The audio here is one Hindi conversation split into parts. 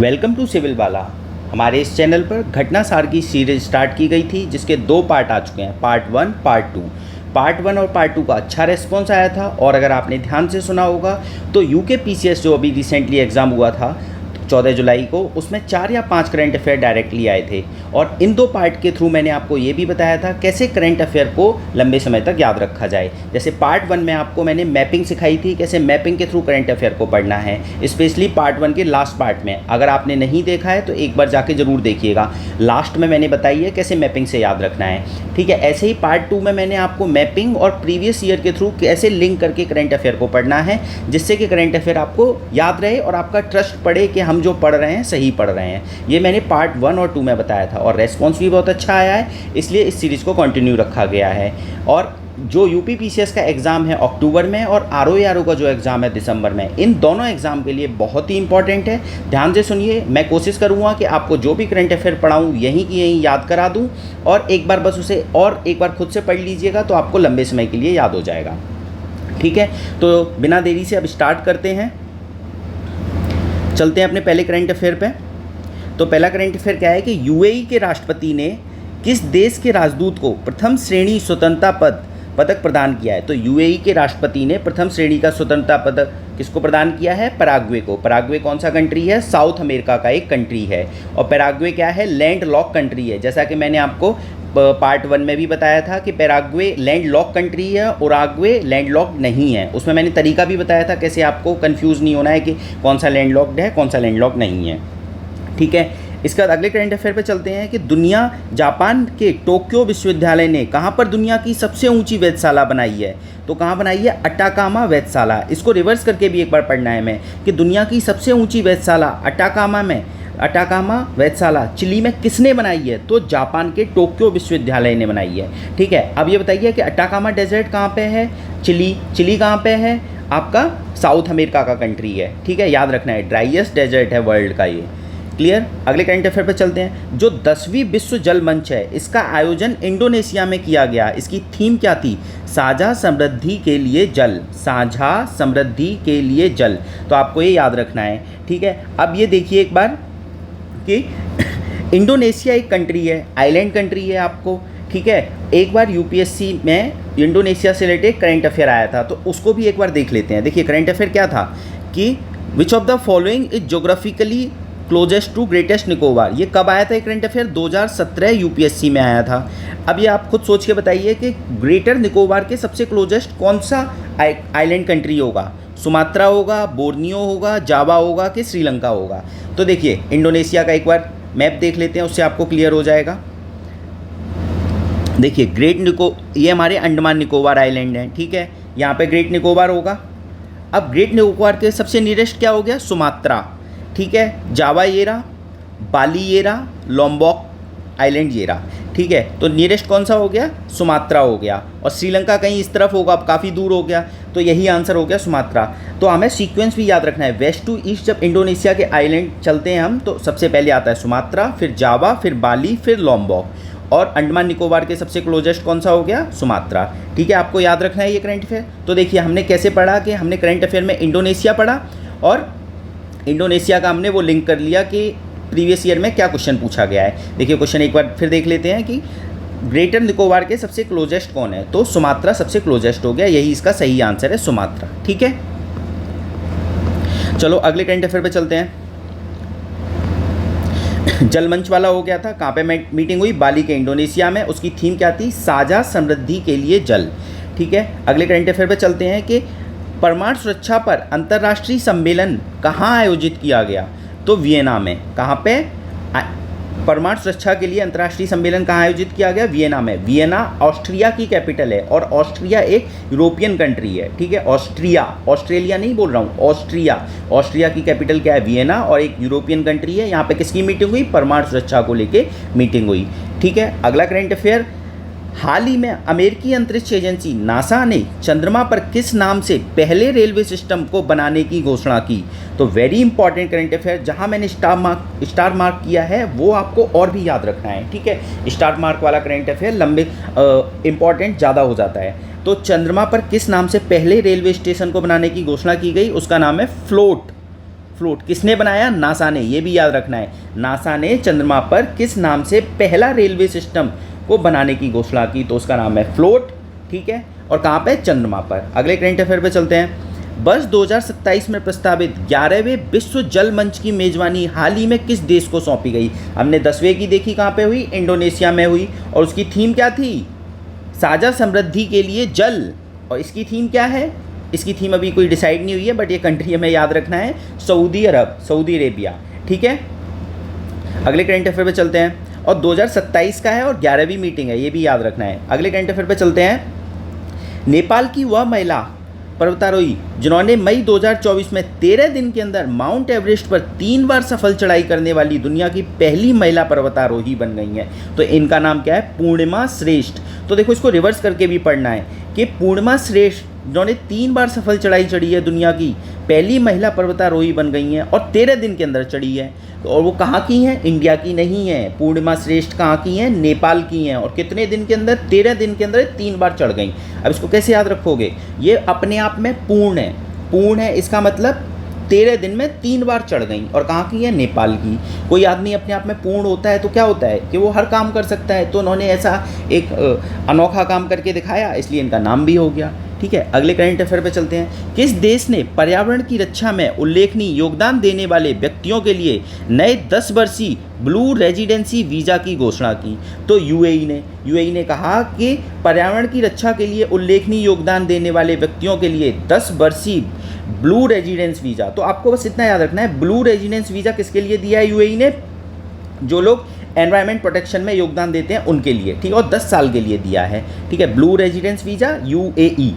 वेलकम टू सिविल वाला। हमारे इस चैनल पर घटना सार की सीरीज स्टार्ट की गई थी जिसके 2 पार्ट आ चुके हैं, पार्ट 1 पार्ट 2। पार्ट 1 और पार्ट 2 का अच्छा रिस्पॉन्स आया था और अगर आपने ध्यान से सुना होगा तो यूके पीसीएस जो अभी रिसेंटली एग्ज़ाम हुआ था 14 जुलाई को, उसमें 4 या 5 करंट अफेयर डायरेक्टली आए थे और इन 2 पार्ट के थ्रू मैंने आपको ये भी बताया था कैसे करंट अफेयर को लंबे समय तक याद रखा जाए। जैसे पार्ट 1 में आपको मैंने मैपिंग सिखाई थी, कैसे मैपिंग के थ्रू करंट अफेयर को पढ़ना है, स्पेशली पार्ट 1 के लास्ट पार्ट में। अगर आपने नहीं देखा है तो एक बार जाके ज़रूर देखिएगा, लास्ट में मैंने बताई है कैसे मैपिंग से याद रखना है। ठीक है, ऐसे ही पार्ट 2 में मैंने आपको मैपिंग और प्रीवियस ईयर के थ्रू कैसे लिंक करके करंट अफेयर को पढ़ना है, जिससे कि करंट अफेयर आपको याद रहे और आपका ट्रस्ट पड़े कि हम जो पढ़ रहे हैं सही पढ़ रहे हैं। ये मैंने पार्ट 1 और 2 में बताया था और रेस्पॉन्स भी बहुत अच्छा आया है, इसलिए इस सीरीज़ को कंटिन्यू रखा गया है। और जो यूपी पीसीएस का एग्ज़ाम है अक्टूबर में और आरओ का जो एग्ज़ाम है दिसंबर में, इन दोनों एग्ज़ाम के लिए बहुत ही इंपॉर्टेंट है। ध्यान से सुनिए, मैं कोशिश करूँगा कि आपको जो भी करंट अफेयर पढ़ाऊँ यहीं की यहीं याद करा दूँ और एक बार बस उसे और एक बार खुद से पढ़ लीजिएगा तो आपको लंबे समय के लिए याद हो जाएगा। ठीक है, तो बिना देरी से अब स्टार्ट करते हैं, चलते हैं अपने पहले करंट अफेयर पे। तो पहला करंट अफेयर क्या है कि यूएई के राष्ट्रपति ने किस देश के राजदूत को प्रथम श्रेणी स्वतंत्रता पदक प्रदान किया है। तो यूएई के राष्ट्रपति ने प्रथम श्रेणी का स्वतंत्रता पदक किसको प्रदान किया है? पैराग्वे को। पैराग्वे कौन सा कंट्री है? साउथ अमेरिका का एक कंट्री है और पैराग्वे क्या है? लैंड लॉक कंट्री है। जैसा कि मैंने आपको पार्ट 1 में भी बताया था कि पैराग्वे लैंड लॉक कंट्री है, उराग्वे लैंड लॉक नहीं है। उसमें मैंने तरीका भी बताया था कैसे आपको कंफ्यूज नहीं होना है कि कौन सा लैंड लॉक्ड है कौन सा लैंड लॉक नहीं है। ठीक है, इसके बाद अगले करंट अफेयर पे चलते हैं कि जापान के टोक्यो विश्वविद्यालय ने कहाँ पर दुनिया की सबसे ऊंची वेधशाला बनाई है। तो कहाँ बनाई है? अटाकामा वेधशाला। इसको रिवर्स करके भी एक बार पढ़ना है मैं कि दुनिया की सबसे ऊंची वेधशाला अटाकामा वेधशाला चिली में किसने बनाई है? तो जापान के टोक्यो विश्वविद्यालय ने बनाई है। ठीक है, अब ये बताइए कि अटाकामा डेजर्ट कहाँ पे है? चिली कहाँ पे है? आपका साउथ अमेरिका का कंट्री है। ठीक है, याद रखना है, ड्राइएस्ट डेजर्ट है वर्ल्ड का ये। क्लियर? अगले करंट अफेयर पर चलते हैं। जो 10वीं विश्व जल मंच है, इसका आयोजन इंडोनेशिया में किया गया। इसकी थीम क्या थी? साझा समृद्धि के लिए जल। साझा समृद्धि के लिए जल। तो आपको ये याद रखना है। ठीक है, अब ये देखिए एक बार कि इंडोनेशिया एक कंट्री है, आइलैंड कंट्री है आपको। ठीक है, एक बार यूपीएससी में इंडोनेशिया से रिलेटेड करंट अफेयर आया था तो उसको भी एक बार देख लेते हैं। देखिए करंट अफेयर क्या था कि which of the following is geographically closest to greatest Nicobar. ये कब आया था ये करंट अफेयर? 2017 यूपीएससी में आया था। अब ये आप खुद सोच के बताइए कि ग्रेटर निकोबार के सबसे क्लोजेस्ट कौन सा आइलैंड कंट्री होगा? सुमात्रा होगा, बोर्नियो होगा, जावा होगा कि श्रीलंका होगा? तो देखिए इंडोनेशिया का एक बार मैप देख लेते हैं, उससे आपको क्लियर हो जाएगा। देखिए ये हमारे अंडमान निकोबार आइलैंड हैं। ठीक है, यहाँ पे ग्रेट निकोबार होगा। अब ग्रेट निकोबार के सबसे नियरेस्ट क्या हो गया? सुमात्रा। ठीक है, जावा ये रहा, बाली ये रहा, लॉम्बॉक आइलैंड ये रहा। ठीक है, तो नियरेस्ट कौन सा हो गया? सुमात्रा हो गया और श्रीलंका कहीं इस तरफ होगा, अब काफ़ी दूर हो गया, तो यही आंसर हो गया सुमात्रा। तो हमें सीक्वेंस भी याद रखना है, वेस्ट टू ईस्ट जब इंडोनेशिया के आइलैंड चलते हैं हम तो सबसे पहले आता है सुमात्रा, फिर जावा, फिर बाली, फिर लॉम्बॉक और अंडमान निकोबार के सबसे क्लोजेस्ट कौन सा हो गया? सुमात्रा। ठीक है, आपको याद रखना है ये करंट अफेयर। तो देखिए हमने कैसे पढ़ा कि हमने करंट अफेयर में इंडोनेशिया पढ़ा और इंडोनेशिया का हमने वो लिंक कर लिया कि प्रीवियस ईयर में क्या क्वेश्चन पूछा गया है। देखिए क्वेश्चन एक बार फिर देख लेते हैं कि ग्रेटर निकोबार के सबसे क्लोजेस्ट कौन है? तो सुमात्रा सबसे क्लोजेस्ट हो गया, यही इसका सही आंसर है, सुमात्रा। ठीक है, चलो अगले करंट अफेयर पे चलते हैं। जलमंच वाला हो गया था, कहाँ पे मीटिंग हुई? बाली के इंडोनेशिया में। उसकी थीम क्या थी? साझा समृद्धि के लिए जल। ठीक है, अगले करंट अफेयर पे चलते हैं कि परमाणु सुरक्षा पर अंतर्राष्ट्रीय सम्मेलन कहाँ आयोजित किया गया? तो वियना में। कहाँ पे? परमाणु सुरक्षा के लिए अंतर्राष्ट्रीय सम्मेलन कहाँ आयोजित किया गया? वियना में। वियना ऑस्ट्रिया की कैपिटल है और ऑस्ट्रिया एक यूरोपियन कंट्री है। ठीक है, ऑस्ट्रेलिया नहीं बोल रहा हूँ, ऑस्ट्रिया की कैपिटल क्या है? वियना और एक यूरोपियन कंट्री है। यहाँ पे किसकी मीटिंग हुई? परमाणु सुरक्षा को लेके मीटिंग हुई। ठीक है, अगला करंट अफेयर, हाल ही में अमेरिकी अंतरिक्ष एजेंसी नासा ने चंद्रमा पर किस नाम से पहले रेलवे सिस्टम को बनाने की घोषणा की? तो वेरी इंपॉर्टेंट करंट अफेयर, जहां मैंने स्टार मार्क किया है वो आपको और भी याद रखना है। ठीक है, स्टार मार्क वाला करंट अफेयर लंबे इंपॉर्टेंट ज़्यादा हो जाता है। तो चंद्रमा पर किस नाम से पहले रेलवे स्टेशन को बनाने की घोषणा की गई? उसका नाम है फ्लोट। फ्लोट किसने बनाया? नासा ने, ये भी याद रखना है। नासा ने चंद्रमा पर किस नाम से पहला रेलवे सिस्टम को बनाने की घोषणा की? तो उसका नाम है फ्लोट, ठीक है। और कहाँ पे? चंद्रमा पर। अगले करंट अफेयर पे चलते हैं। वर्ष 2027 में प्रस्तावित 11वें विश्व जल मंच की मेजबानी हाल ही में किस देश को सौंपी गई? हमने 10वें की देखी, कहाँ पे हुई? इंडोनेशिया में हुई। और उसकी थीम क्या थी? साझा समृद्धि के लिए जल। और इसकी थीम क्या है? इसकी थीम अभी कोई डिसाइड नहीं हुई है, बट ये कंट्री हमें याद रखना है, सऊदी अरब, सऊदी अरेबिया, ठीक है। अगले करंट अफेयर पे चलते हैं। और 2027 का है और 11वीं मीटिंग है, ये भी याद रखना है। अगले करंट अफेयर पे चलते हैं। नेपाल की वह महिला पर्वतारोही जिन्होंने मई 2024 में 13 दिन के अंदर माउंट एवरेस्ट पर 3 बार सफल चढ़ाई करने वाली दुनिया की पहली महिला पर्वतारोही बन गई हैं। तो इनका नाम क्या है? पूर्णिमा श्रेष्ठ। तो देखो, इसको रिवर्स करके भी पढ़ना है कि पूर्णिमा श्रेष्ठ जिन्होंने 3 बार सफल चढ़ाई चढ़ी है, दुनिया की पहली महिला पर्वतारोही बन गई हैं और 13 दिन के अंदर चढ़ी है। तो और वो कहाँ की हैं? इंडिया की नहीं है। पूर्णिमा श्रेष्ठ कहाँ की हैं? नेपाल की हैं। और कितने दिन के अंदर? 13 दिन के अंदर 3 बार चढ़ गई। अब इसको कैसे याद रखोगे? ये अपने आप में पूर्ण है, पूर्ण है, इसका मतलब 13 दिन में 3 बार चढ़ गई। और कहाँ की है? नेपाल की। कोई आदमी अपने आप में पूर्ण होता है तो क्या होता है कि वो हर काम कर सकता है। तो उन्होंने ऐसा एक अनोखा काम करके दिखाया, इसलिए इनका नाम भी हो गया, ठीक है। अगले करंट अफेयर पे चलते हैं। किस देश ने पर्यावरण की रक्षा में उल्लेखनीय योगदान देने वाले व्यक्तियों के लिए नए 10 वर्षीय ब्लू रेजिडेंसी वीज़ा की घोषणा की? तो यूएई ने कहा कि पर्यावरण की रक्षा के लिए उल्लेखनीय योगदान देने वाले व्यक्तियों के लिए 10 वर्षीय ब्लू रेजिडेंस वीज़ा। तो आपको बस इतना याद रखना है, ब्लू रेजिडेंस वीज़ा किसके लिए दिया है यूएई ने? जो लोग एनवायरमेंट प्रोटेक्शन में योगदान देते हैं उनके लिए, ठीक है। और 10 साल के लिए दिया है, ठीक है। Blue residence visa, UAE,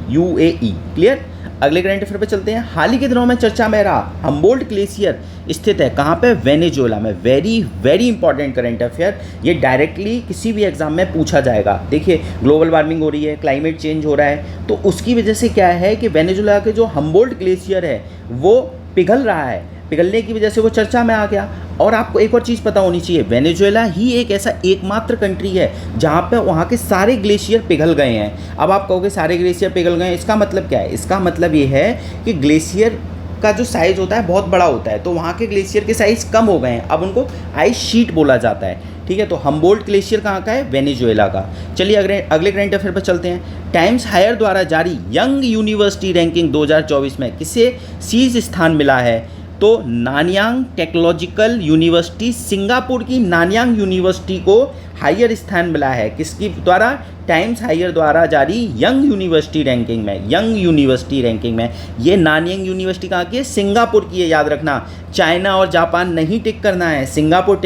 clear. अगले करंट अफेयर पे चलते हैं। हाल ही के दिनों में चर्चा में रहा हम्बोल्ट ग्लेशियर स्थित है कहाँ पे? वेनेजुएला में। Very very important current affair, ये डायरेक्टली किसी भी एग्जाम में पूछा जाएगा। देखिए, ग्लोबल वार्मिंग हो रही है, क्लाइमेट चेंज हो रहा है, तो उसकी वजह से क्या है कि वेनेजुएला के जो हम्बोल्ट ग्लेशियर है वो पिघल रहा है, पिघलने की वजह से वो चर्चा में आ गया। और आपको एक और चीज़ पता होनी चाहिए, वेनेजुएला ही एक ऐसा एकमात्र कंट्री है जहाँ पे वहाँ के सारे ग्लेशियर पिघल गए हैं। अब आप कहोगे सारे ग्लेशियर पिघल गए हैं, इसका मतलब क्या है? इसका मतलब ये है कि ग्लेशियर का जो साइज़ होता है बहुत बड़ा होता है, तो वहाँ के ग्लेशियर के साइज़ कम हो गए हैं, अब उनको आइस शीट बोला जाता है, ठीक है। तो हम्बोल्ट ग्लेशियर कहाँ का है? वेनेजुएला का। चलिए अगले करंट अफेयर पर चलते हैं। टाइम्स हायर द्वारा जारी यंग यूनिवर्सिटी रैंकिंग 2024 में किसे शीर्ष स्थान मिला है? तो नानयांग टेक्नोलॉजिकल यूनिवर्सिटी, सिंगापुर की नानयांग यूनिवर्सिटी को हायर स्थान मिला है। किसकी द्वारा? टाइम्स हायर द्वारा जारी यंग यूनिवर्सिटी रैंकिंग में, यंग यूनिवर्सिटी रैंकिंग में। ये नानयांग यूनिवर्सिटी कहाँ की है? सिंगापुर की है, याद रखना। चाइना और जापान नहीं टिक करना है, सिंगापुर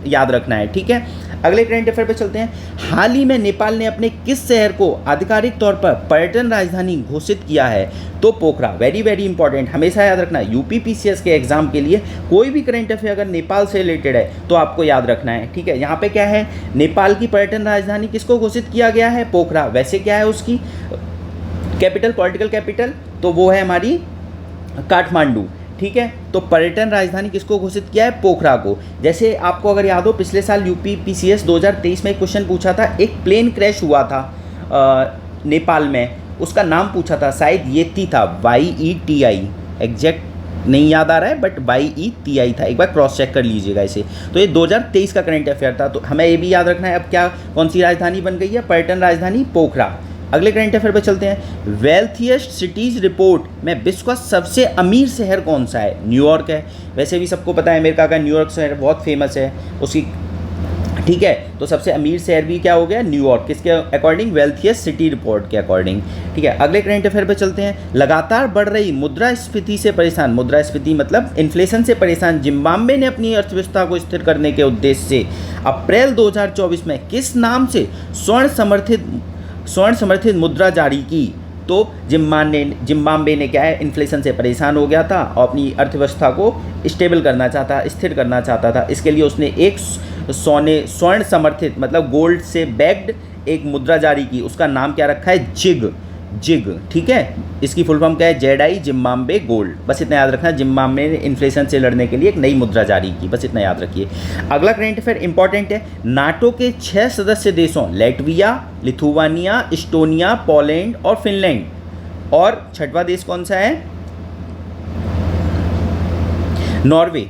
याद रखना है, ठीक है। अगले करंट अफेयर पे चलते हैं। हाल ही में नेपाल ने अपने किस शहर को आधिकारिक तौर पर पर्यटन राजधानी घोषित किया है? तो पोखरा। वेरी वेरी इंपॉर्टेंट, हमेशा याद रखना। यूपीपीसीएस के एग्जाम के लिए कोई भी करंट अफेयर अगर नेपाल से रिलेटेड है तो आपको याद रखना है, ठीक है। यहाँ पे क्या है? नेपाल की पर्यटन राजधानी किसको घोषित किया गया है? पोखरा। वैसे क्या है उसकी कैपिटल, पॉलिटिकल कैपिटल? तो वो है हमारी काठमांडू, ठीक है। तो पर्यटन राजधानी किसको घोषित किया है? पोखरा को। जैसे आपको अगर याद हो, पिछले साल यूपीपीसीएस 2023 में एक क्वेश्चन पूछा था, एक प्लेन क्रैश हुआ था नेपाल में, उसका नाम पूछा था, शायद येती था, YETI, एग्जैक्ट नहीं याद आ रहा है, बट YETI था। एक बार क्रॉस चेक कर लीजिएगा इसे। तो ये 2023 का करंट अफेयर था, तो हमें ये भी याद रखना है। अब क्या, कौन सी राजधानी बन गई है? पर्यटन राजधानी पोखरा। अगले करंट अफेयर पर चलते हैं। वेल्थिएस्ट सिटीज़ रिपोर्ट में विश्व का सबसे अमीर शहर कौन सा है? न्यूयॉर्क है। वैसे भी सबको पता है अमेरिका का न्यूयॉर्क शहर बहुत फेमस है उसकी, ठीक है। तो सबसे अमीर शहर भी क्या हो गया? न्यूयॉर्क। किसके अकॉर्डिंग? वेल्थिएस्ट सिटी रिपोर्ट के अकॉर्डिंग, ठीक है। अगले करंट अफेयर पर चलते हैं। लगातार बढ़ रही मुद्रास्फीति से परेशान, मुद्रास्फीति मतलब इन्फ्लेशन से परेशान जिम्बाब्वे ने अपनी अर्थव्यवस्था को स्थिर करने के उद्देश्य से अप्रैल 2024 में किस नाम से स्वर्ण समर्थित मुद्रा जारी की? तो जिम्बाब्वे ने क्या है? इन्फ्लेशन से परेशान हो गया था और अपनी अर्थव्यवस्था को स्टेबल करना चाहता, स्थिर करना चाहता था। इसके लिए उसने एक स्वर्ण समर्थित मतलब गोल्ड से बैक्ड एक मुद्रा जारी की। उसका नाम क्या रखा है? जिग, ठीक है। इसकी फुल फॉर्म क्या है? Jedi Zimbabwe gold. बस इतना याद रखना, जिम्बाब्वे ने इन्फ्लेशन से लड़ने के लिए एक नई मुद्रा जारी की, बस इतना याद रखिए। अगला करंट अफेयर इंपॉर्टेंट है। नाटो के 6 सदस्य देशों लैटविया, लिथुआनिया, इस्टोनिया, पोलैंड और फिनलैंड, और छठवां देश कौन सा है? नॉर्वे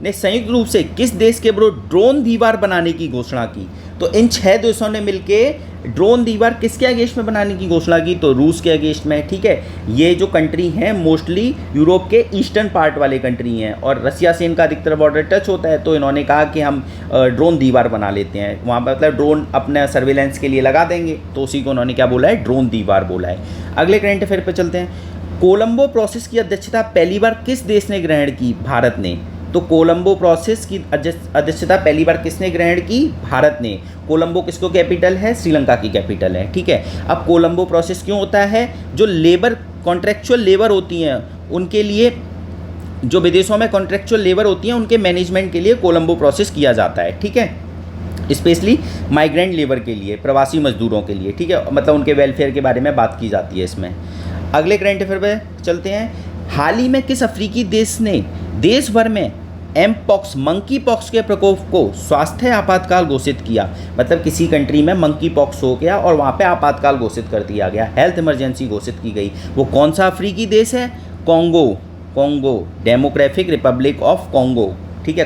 ने संयुक्त रूप से किस देश के विरुद्ध ड्रोन दीवार बनाने की घोषणा की? तो इन 6 देशों ने मिलकर ड्रोन दीवार किसके अगेंस्ट में बनाने की घोषणा की? तो रूस के अगेंस्ट में। ठीक है, ये जो कंट्री हैं मोस्टली यूरोप के ईस्टर्न पार्ट वाले कंट्री हैं और रसिया से इनका अधिकतर बॉर्डर टच होता है, तो इन्होंने कहा कि हम ड्रोन दीवार बना लेते हैं वहाँ पर, मतलब ड्रोन अपने सर्विलेंस के लिए लगा देंगे, तो उसी को उन्होंने क्या बोला है? ड्रोन दीवार बोला है। अगले करंट अफेयर पर चलते हैं। कोलंबो प्रोसेस की अध्यक्षता पहली बार किस देश ने ग्रहण की? भारत ने। तो कोलंबो प्रोसेस की अध्यक्षता पहली बार किसने ग्रहण की? भारत ने। कोलंबो किसको कैपिटल है? श्रीलंका की कैपिटल है। ठीक है, अब कोलंबो प्रोसेस क्यों होता है? जो लेबर कॉन्ट्रेक्चुअल लेबर होती हैं उनके लिए, जो विदेशों में कॉन्ट्रेक्चुअल लेबर होती हैं उनके मैनेजमेंट के लिए कोलंबो प्रोसेस किया जाता है। ठीक है, स्पेशली माइग्रेंट लेबर के लिए, प्रवासी मजदूरों के लिए। ठीक है, मतलब उनके वेलफेयर के बारे में बात की जाती है इसमें। अगले करंट अफेयर पे चलते हैं। हाल ही में किस अफ्रीकी देश ने देश भर में एमपॉक्स मंकी पॉक्स के प्रकोप को स्वास्थ्य आपातकाल घोषित किया? मतलब किसी कंट्री में मंकी पॉक्स हो गया और वहाँ पे आपातकाल घोषित कर दिया गया, हेल्थ इमरजेंसी घोषित की गई। वो कौन सा अफ्रीकी देश है? Congo, democratic Republic of Congo. ठीक है,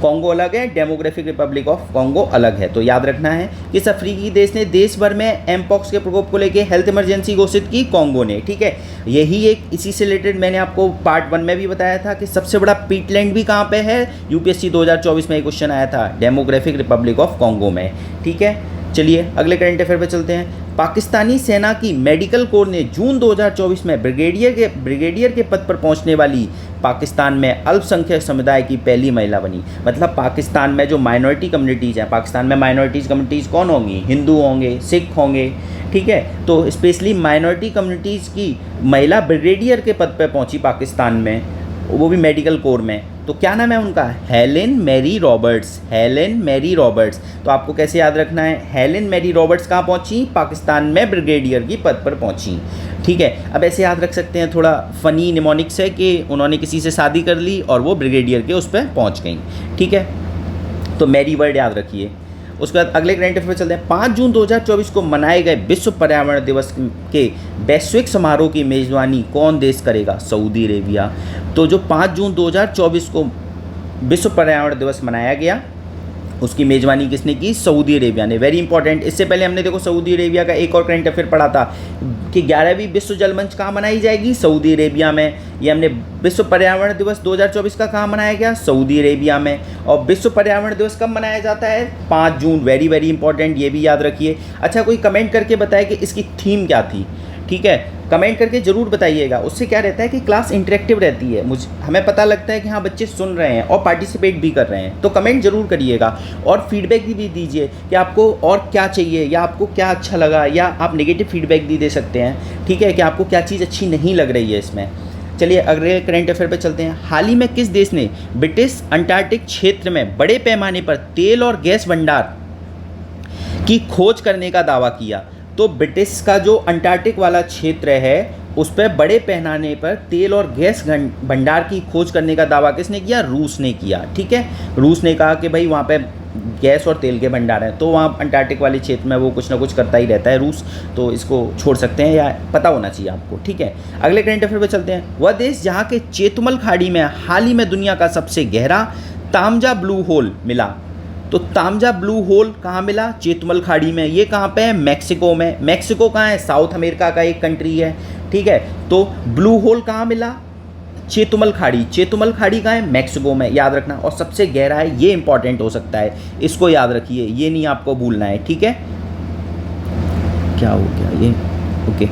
कॉन्गो अलग है, डेमोक्रेटिक रिपब्लिक ऑफ कॉन्गो अलग है। तो याद रखना है किस अफ्रीकी देश ने देश भर में एमपॉक्स के प्रकोप को लेकर हेल्थ इमरजेंसी घोषित की? कॉन्गो ने। ठीक है, यही एक इसी से रिलेटेड मैंने आपको पार्ट 1 में भी बताया था कि सबसे बड़ा पीटलैंड भी कहाँ पे है? यूपीएससी 2024 में एक क्वेश्चन आया था, डेमोक्रेटिक रिपब्लिक ऑफ कॉन्गो में। ठीक है, चलिए अगले करंट अफेयर पे चलते हैं। पाकिस्तानी सेना की मेडिकल कोर ने जून 2024 में ब्रिगेडियर के पद पर पहुंचने वाली पाकिस्तान में अल्पसंख्यक समुदाय की पहली महिला बनी। मतलब पाकिस्तान में जो माइनॉरिटी कम्युनिटीज़ हैं, पाकिस्तान में माइनॉरिटीज़ कम्युनिटीज़ कौन होंगी? हिंदू होंगे, सिख होंगे। ठीक है, तो स्पेशली माइनॉरिटी कम्युनिटीज़ की महिला ब्रिगेडियर के पद पर पहुंची पाकिस्तान में, वो भी मेडिकल कोर में। तो क्या नाम है उनका? Helen Mary Roberts. तो आपको कैसे याद रखना है? हेलेन मैरी रॉबर्ट्स कहाँ पहुँची? पाकिस्तान में ब्रिगेडियर की पद पर पहुँची। ठीक है, अब ऐसे याद रख सकते हैं, थोड़ा फनी निमोनिक्स है कि उन्होंने किसी से शादी कर ली और वो ब्रिगेडियर के उस पर पहुँच गई। ठीक है, तो मैरी वर्ड याद रखिए। उसके बाद अगले करंट अफेयर चलते हैं। 5 जून 2024 को मनाए गए विश्व पर्यावरण दिवस के वैश्विक समारोह की मेज़बानी कौन देश करेगा? Saudi Arabia. तो जो 5 जून 2024 को विश्व पर्यावरण दिवस मनाया गया, उसकी मेज़बानी किसने की? सऊदी अरेबिया ने। Very important. इससे पहले हमने देखो सऊदी अरेबिया का एक और करंट अफेयर पढ़ा था कि 11वीं विश्व जल मंच कहाँ मनाई जाएगी? सऊदी अरेबिया में। ये हमने विश्व पर्यावरण दिवस 2024 का कहाँ मनाया गया? सऊदी अरेबिया में। और विश्व पर्यावरण दिवस कब मनाया जाता है? 5 जून। वेरी वेरी इंपॉर्टेंट, ये भी याद रखिए। अच्छा, कोई कमेंट करके बताए कि इसकी थीम क्या थी? ठीक है, कमेंट करके ज़रूर बताइएगा। उससे क्या रहता है कि क्लास इंटरेक्टिव रहती है, हमें पता लगता है कि हाँ बच्चे सुन रहे हैं और पार्टिसिपेट भी कर रहे हैं। तो कमेंट ज़रूर करिएगा और फीडबैक भी दीजिए कि आपको और क्या चाहिए या आपको क्या अच्छा लगा, या आप नेगेटिव फीडबैक भी दे सकते हैं। ठीक है, कि आपको क्या चीज़ अच्छी नहीं लग रही है इसमें। चलिए अगले करंट अफेयर पर चलते हैं। हाल ही में किस देश ने ब्रिटिश अंटार्कटिक क्षेत्र में बड़े पैमाने पर तेल और गैस भंडार की खोज करने का दावा किया? तो ब्रिटिश का जो अंटार्कटिक वाला क्षेत्र है उस पर बड़े पैमाने पर तेल और गैस भंडार की खोज करने का दावा किसने किया? रूस ने किया। ठीक है, रूस ने कहा कि भाई वहाँ पे गैस और तेल के भंडार हैं, तो वहाँ अंटार्कटिक वाले क्षेत्र में वो कुछ ना कुछ करता ही रहता है रूस, तो इसको छोड़ सकते हैं या पता होना चाहिए आपको। ठीक है, अगले करंट अफेयर पे चलते हैं। वह देश जहाँ के चेतुमल खाड़ी में हाल ही में दुनिया का सबसे गहरा तामजा ब्लू होल मिला। तो तामजा ब्लू होल कहाँ मिला? चेतुमल खाड़ी में। ये कहाँ पे है? मैक्सिको में। मैक्सिको कहाँ है? साउथ अमेरिका का एक कंट्री है। ठीक है, तो ब्लू होल कहाँ मिला? चेतुमल खाड़ी। चेतुमल खाड़ी कहाँ है? मैक्सिको में। याद रखना। और सबसे गहरा है, ये इंपॉर्टेंट हो सकता है, इसको याद रखिए, ये नहीं आपको भूलना है। ठीक है, क्या हो गया ये? ओके,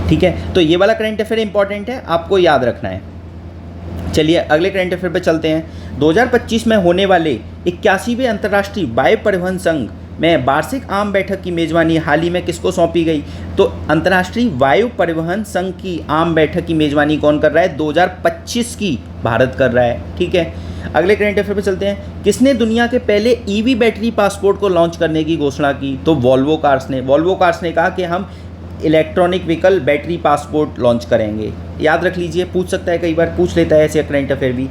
ठीक है, तो ये वाला करंट अफेयर इंपॉर्टेंट है, आपको याद रखना है। चलिए अगले करंट अफेयर पे चलते हैं। 2025 में होने वाले 81वें अंतर्राष्ट्रीय वायु परिवहन संघ में वार्षिक आम बैठक की मेज़बानी हाल ही में किसको सौंपी गई? तो अंतर्राष्ट्रीय वायु परिवहन संघ की आम बैठक की मेज़बानी कौन कर रहा है? 2025 की भारत कर रहा है। ठीक है, अगले करंट अफेयर पे चलते हैं। किसने दुनिया के पहले ईवी बैटरी पासपोर्ट को लॉन्च करने की घोषणा की? तो वॉल्वो कार्स ने। वॉल्वो कार्स ने कहा कि हम electronic vehicle battery passport launch करेंगे। याद रख लीजिए, पूछ सकता है, कई बार पूछ लेता है ऐसे करंट अफेयर भी।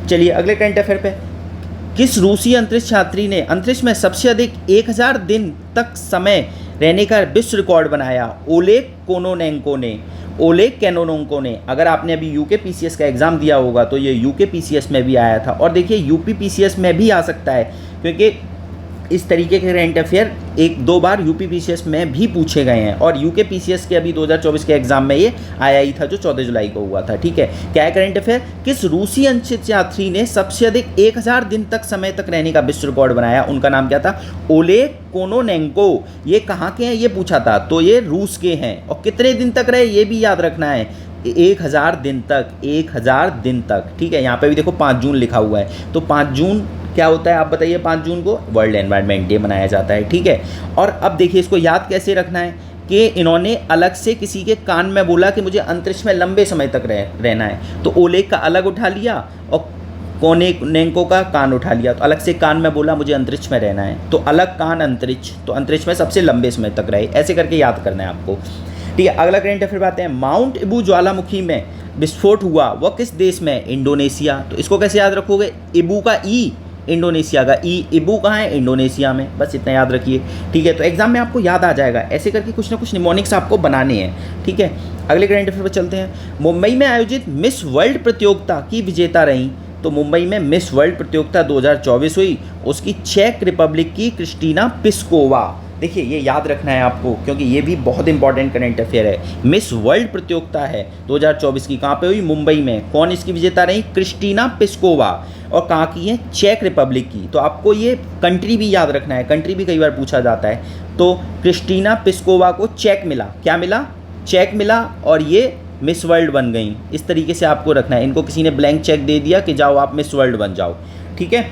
चलिए अगले करंट अफेयर पे। किस रूसी अंतरिक्ष यात्री ने अंतरिक्ष में सबसे अधिक 1000 दिन तक समय रहने का विश्व रिकॉर्ड बनाया? ओलेग कोनोनेंको ने। ओलेग कैनोनेंको ने, अगर आपने अभी यूके पीसीएस का एग्ज़ाम दिया होगा तो ये यूके पीसीएस में भी आया था, और देखिए यूपी पीसीएस में भी आ सकता है, क्योंकि इस तरीके के करंट अफेयर एक दो बार यूपी पीसीएस में भी पूछे गए हैं, और यूके पीसीएस के अभी 2024 के एग्जाम में ये आया ही था जो 14 जुलाई को हुआ था। ठीक है, क्या है करंट अफेयर? किस रूसी अंशित यात्री ने सबसे अधिक 1000 दिन तक समय तक रहने का विश्व रिकॉर्ड बनाया? उनका नाम क्या था? Oleg Kononenko. ये कहाँ के हैं ये पूछा था, तो ये रूस के हैं। और कितने दिन तक रहे ये भी याद रखना है, 1000 दिन तक, 1000 दिन तक। ठीक है, यहाँ पे भी देखो 5 जून लिखा हुआ है, तो 5 जून क्या होता है आप बताइए? 5 जून को वर्ल्ड एनवायरनमेंट डे मनाया जाता है। ठीक है, और अब देखिए इसको याद कैसे रखना है कि इन्होंने अलग से किसी के कान में बोला कि मुझे अंतरिक्ष में लंबे समय तक रहना है, तो ओलेग का अलग उठा लिया और कोनेंको का कान उठा लिया, तो अलग से कान में बोला मुझे अंतरिक्ष में रहना है, तो अलग कान अंतरिक्ष, तो अंतरिक्ष में सबसे लंबे समय तक रहे, ऐसे करके याद करना है आपको। ठीक है, अगला करंट अफेयर बात है, माउंट इबू ज्वालामुखी में विस्फोट हुआ वह किस देश में? इंडोनेशिया। तो इसको कैसे याद रखोगे? इबू का ई, इंडोनेशिया का ई, इबू कहाँ है? इंडोनेशिया में, बस इतना याद रखिए। ठीक है, तो एग्जाम में आपको याद आ जाएगा, ऐसे करके कुछ ना कुछ निमोनिक्स आपको बनाने हैं। ठीक है, अगले करंट अफेयर पर चलते हैं। मुंबई में आयोजित मिस वर्ल्ड प्रतियोगिता की विजेता रहीं, तो मुंबई में मिस वर्ल्ड प्रतियोगिता 2024 हुई, उसकी चेक रिपब्लिक की क्रिस्टीना पिस्कोवा। देखिए ये याद रखना है आपको, क्योंकि ये भी बहुत इंपॉर्टेंट करंट अफेयर है। मिस वर्ल्ड प्रतियोगिता है 2024 की, कहाँ पे हुई? मुंबई में। कौन इसकी विजेता रही? Krystyna Pyszkova. और कहाँ की है? चेक रिपब्लिक की। तो आपको ये कंट्री भी याद रखना है, कंट्री भी कई बार पूछा जाता है। तो क्रिस्टीना पिस्कोवा को चेक मिला, क्या मिला? चेक मिला, और ये मिस वर्ल्ड बन गई। इस तरीके से आपको रखना है, इनको किसी ने ब्लैंक चेक दे दिया कि जाओ आप मिस वर्ल्ड बन जाओ। ठीक है,